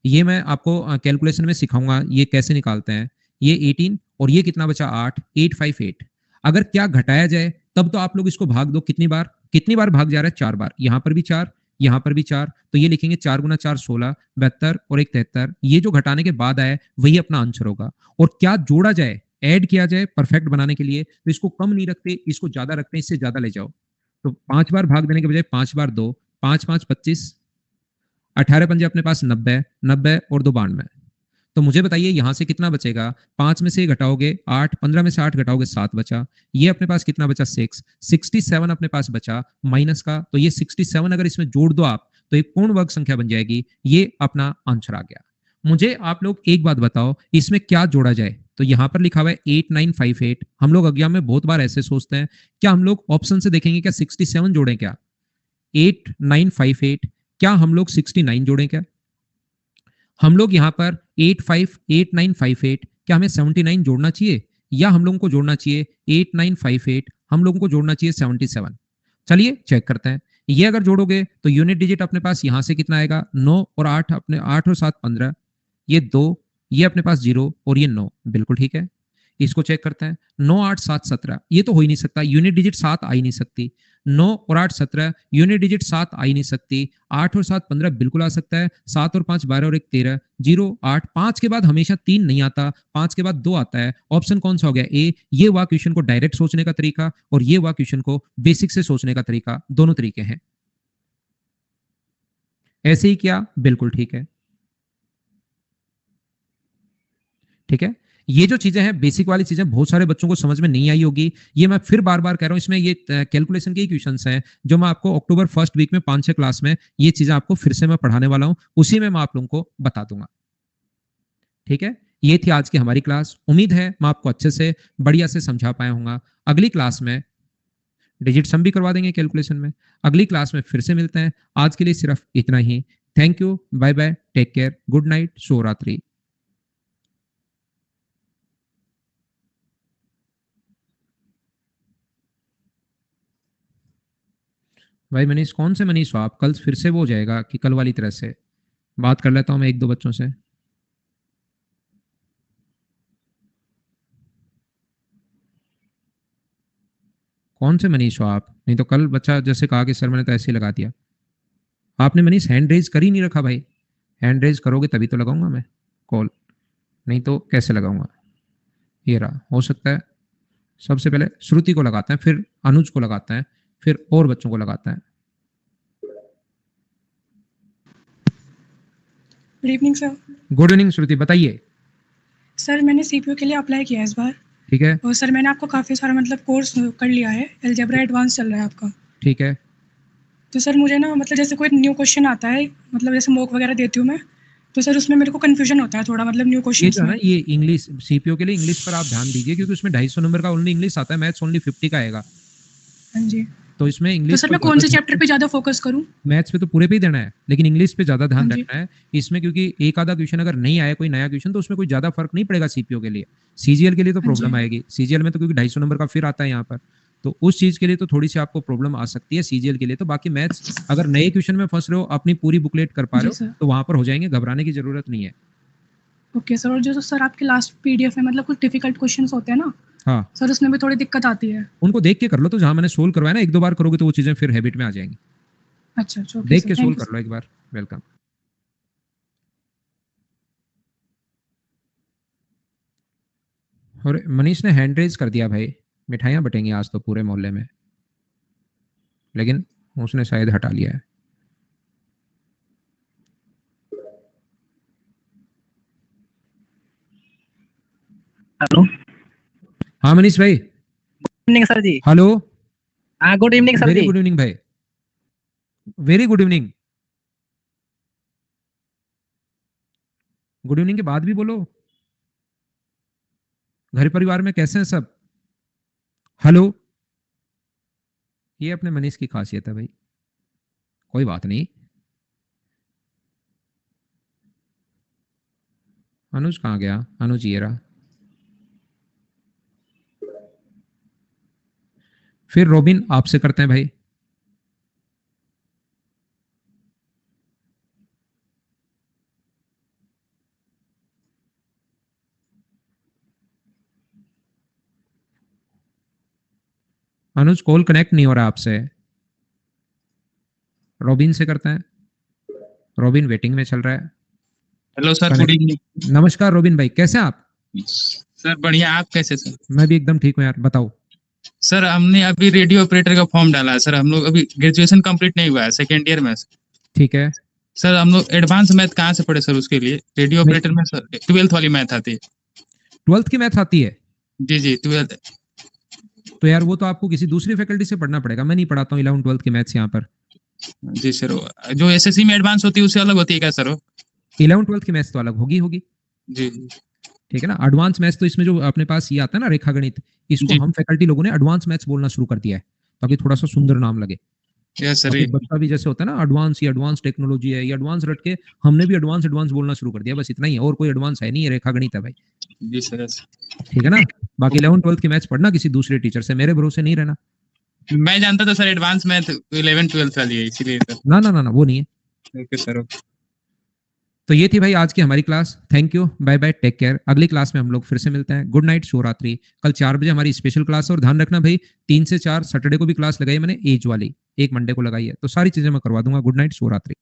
ये मैं आपको कैलकुलेशन में सिखाऊंगा ये कैसे निकालते हैं। ये 18 और ये कितना बचा? 8, 858। अगर क्या घटाया जाए तब तो आप लोग इसको भाग दो। कितनी बार, कितनी बार भाग जा रहा है? 4 बार। यहां पर भी 4, यहां पर भी 4, तो ये लिखेंगे 4 गुना 4 16, 72 और एक 73। ये जो घटाने के बाद आया वही अपना आंसर होगा। और क्या जोड़ा जाए, ऐड किया जाए परफेक्ट बनाने के लिए, तो इसको कम नहीं रखते, इसको ज्यादा रखते हैं, इससे ज्यादा ले जाओ। तो 5 बार भाग देने के बजाय 5 बार दो, 5 5 25, 18 पंजे अपने पास 90, 90 और 2 92। तो मुझे बताइए यहाँ से कितना बचेगा, 5 में से घटाओगे 8, 15 में से 8 घटाओगे 7 बचा, ये अपने पास कितना बचा 6, 67 अपने पास बचा माइनस का, तो ये 67 अगर इसमें जोड़ दो आप तो एक पूर्ण वर्ग संख्या बन जाएगी, ये अपना आंसर आ गया। मुझे आप लोग एक बात बताओ, इसमें क्या जोड़ा जाए? तो यहाँ पर लिखा हुआ है 8958, हम लोग एग्जाम में बहुत बार ऐसे सोचते हैं, क्या हम लोग ऑप्शन से देखेंगे क्या 67 जोड़ें क्या? 8958, क्या हम लोग 69 जोड़ें क्या? हम लोग यहाँ पर 8958, क्या हमें 79 जोड़ना चाहिए या हम लोगों को जोड़ना चाहिए 8958, हम लोगों को जोड़ना चाहिए 77? चलिए चेक करते हैं। ये अगर जोड़ोगे तो यूनिट डिजिट अपने पास यहां से कितना आएगा, 9 और 8, अपने 8 और 7 15, ये 2, ये अपने पास 0 और ये 9, बिल्कुल ठीक है। इसको चेक करते हैं, 9 8 7 17, ये तो हो ही नहीं सकता, यूनिट डिजिट 7 आ ही नहीं सकती। 9 और 8 17, यूनिट डिजिट 7 आ ही नहीं सकती। 8 और 7 15 बिल्कुल आ सकता है, 7 और 5 12 और 1 13, 0 8, 5 के बाद हमेशा 3 नहीं आता, 5 के बाद 2 आता है। ऑप्शन कौन सा हो गया? ए। ये हुआ क्वेश्चन को डायरेक्ट सोचने का तरीका और ये हुआ क्वेश्चन को बेसिक से सोचने का तरीका, दोनों तरीके हैं। ऐसे ही क्या? बिल्कुल ठीक है। ठीक है, ये जो चीजें हैं बेसिक वाली चीजें बहुत सारे बच्चों को समझ में नहीं आई होगी, ये मैं फिर बार बार कह रहा हूं। इसमें ये कैलकुलेशन के ही क्वेश्चंस हैं जो मैं आपको अक्टूबर फर्स्ट वीक में 5-6 क्लास में ये चीजें आपको फिर से मैं पढ़ाने वाला हूं, उसी में मैं आप लोगों को बता दूंगा। ठीक है, ये थी आज की हमारी क्लास। उम्मीद है मैं आपको अच्छे से बढ़िया से समझा पाया हूँ। अगली क्लास में डिजिट सम भी करवा देंगे कैलकुलेशन में। अगली क्लास में फिर से मिलते हैं, आज के लिए सिर्फ इतना ही। Thank you, bye bye, take care, good night, शुभ रात्रि। भाई मनीष, कौन से मनीष हो आप? कल फिर से वो हो जाएगा कि कल वाली तरह से बात कर लेता हूँ मैं 1-2 बच्चों से। कौन से मनीष हो आप? नहीं तो कल बच्चा जैसे कहा कि सर मैंने तो ऐसे ही लगा दिया। आपने मनीष हैंड रेज कर ही नहीं रखा भाई, हैंड रेज करोगे तभी तो लगाऊंगा मैं कॉल, नहीं तो कैसे लगाऊंगा? ये रहा, हो सकता है सबसे पहले श्रुति को लगाते हैं, फिर अनुज को लगाते हैं, फिर और बच्चों को लगाते हैं। Good evening sir. Good evening Shruti, बताइए। सर मैंने सीपीयू के लिए अप्लाई किया है इस बार, ठीक है, और सर मैंने आपको काफ़ी सारा मतलब कोर्स कर लिया है, अलजेब्रा एडवांस चल रहा है आपका। ठीक है। तो सर मुझे ना मतलब जैसे कोई न्यू क्वेश्चन आता है, मतलब जैसे मॉक वगैरह देती हूँ मैं, तो सर उसमें मेरे को कन्फ्यूजन होता है थोड़ा, मतलब न्यू ये क्वेश्चन जो है ना, में। ये इंग्लिश सीपीओ के लिए इंग्लिश पर आप ध्यान दीजिए, क्योंकि उसमें 250 नंबर का ओनली इंग्लिश आता है, मैथ्स ओनली 50 का आएगा। हाँ जी, तो इसमें तो इंग्लिश सर को मैं कौन से चैप्टर पे ज़्यादा फोकस करूँ? मैथ्स पे तो पूरे पे ही देना है, लेकिन इंग्लिश पे ज्यादा ध्यान हाँ जी, रखना है इसमें, क्योंकि एक आधा क्वेश्चन अगर नहीं आया, कोई नया क्वेश्चन, तो उसमें कोई ज्यादा फर्क नहीं पड़ेगा सीपीओ के लिए। सीजीएल के लिए तो हाँ जी, प्रॉब्लम आएगी, सीजीएल में तो क्योंकि 250 नंबर का फिर आता है यहाँ पर, तो उस चीज के लिए तो थोड़ी सी आपको प्रॉब्लम आ सकती है सीजीएल के लिए। तो बाकी मैथ्स अगर नए क्वेश्चन में फंस रहे हो, अपनी पूरी बुकलेट कर पा रहे जी हो, सर। तो वहां पर हो जाएंगे, घबराने की जरूरत नहीं है। ओके सर, और जो सर आपके लास्ट पीडीएफ में मतलब कुछ डिफिकल्ट क्वेश्चन होते हैं ना हाँ, सर, उसमें भी थोड़ी दिक्कत आती है। उनको देख के कर लो, तो जहां मैंने सोल्व करवाया ना, 1-2 बार करोगे तो वो चीजें फिर हैबिट में आ जाएंगी। अच्छा अच्छा, ओके देख सर, के थैंक सोल्व यू कर लो एक बार। वेलकम। और मनीष ने हैंड रेज कर दिया भाई, मिठाइयां बटेंगी आज तो पूरे मोहल्ले में, लेकिन उसने शायद हटा लिया है। हेलो, हाँ मनीष भाई। इवनिंग सर जी। हेलो। हाँ, गुड इवनिंग सर वेरी जी। गुड इवनिंग भाई, very good evening. Good evening के बाद भी बोलो। घर परिवार में कैसे हैं सब? हेलो। ये अपने मनीष की खासियत है भाई, कोई बात नहीं। अनुज कहाँ गया? अनुज ये रहा। फिर रोबिन आपसे करते हैं भाई। अनुज कॉल कनेक्ट नहीं हो रहा आपसे, रोबिन से करते हैं। रोबिन वेटिंग में चल रहा है। Hello sir, good connect. Evening. नमस्कार रोबिन भाई, कैसे हैं आप? सर बढ़िया, आप कैसे सर? मैं भी एकदम ठीक हूँ यार, बताओ। सर हमने अभी रेडियो ऑपरेटर का फॉर्म डाला है सर, हम लोग अभी ग्रेजुएशन कंप्लीट नहीं हुआ है, सेकेंड ईयर में है सर। ठीक है। सर हम लोग एडवांस मैथ कहाँ से पढ़े सर उसके लिए? रेडियो ऑपरेटर में सर 12th वाली मैथ आती है। 12th की मैथ आती है? जी जी 12th। तो यार वो तो आपको किसी दूसरी फैकल्टी से पढ़ना पड़ेगा, मैं नहीं पढ़ाता हूँ 11 12th की मैथ्स यहाँ पर। जी सर, जो एसएससी में एडवांस होती है उससे अलग होती है क्या सर वो? 11 12th की मैथ्स तो अलग होगी जी जी ठीक है ना। एडवांस मैथ्स तो इसमें जो अपने पास ये आता है ना रेखा गणित, इसको जी। हम फैकल्टी लोगों ने एडवांस मैथ्स बोलना शुरू कर दिया है ताकि थोड़ा सा सुंदर नाम लगे। Yes sir. ताकि बच्चा भी जैसे होता है ना एडवांस, ये एडवांस टेक्नोलॉजी है, ये एडवांस रट के हमने भी एडवांस एडवांस बोलना शुरू कर दिया, बस इतना ही है, और कोई एडवांस है नहीं, ये रेखा गणित है भाई। जी सर। ठीक है ना। बाकी 11 12th की मैथ्स पढ़ना किसी दूसरे टीचर से, मेरे भरोसे नहीं रहना। मैं जानता था सर एडवांस मैथ 11 12th वाली है इसीलिए सर। ना ना ना ना वो नहीं है। Okay sir. तो ये थी भाई आज की हमारी class. Thank you, bye bye, take care. अगली क्लास में हम लोग फिर से मिलते हैं। गुड नाइट, शुभ रात्रि। कल 4 बजे हमारी स्पेशल क्लास है, और ध्यान रखना भाई 3 से 4 सैटरडे को भी क्लास लगाई है मैंने, एज वाली, एक मंडे को लगाई है, तो सारी चीजें मैं करवा दूंगा। गुड नाइट, शुभ रात्रि।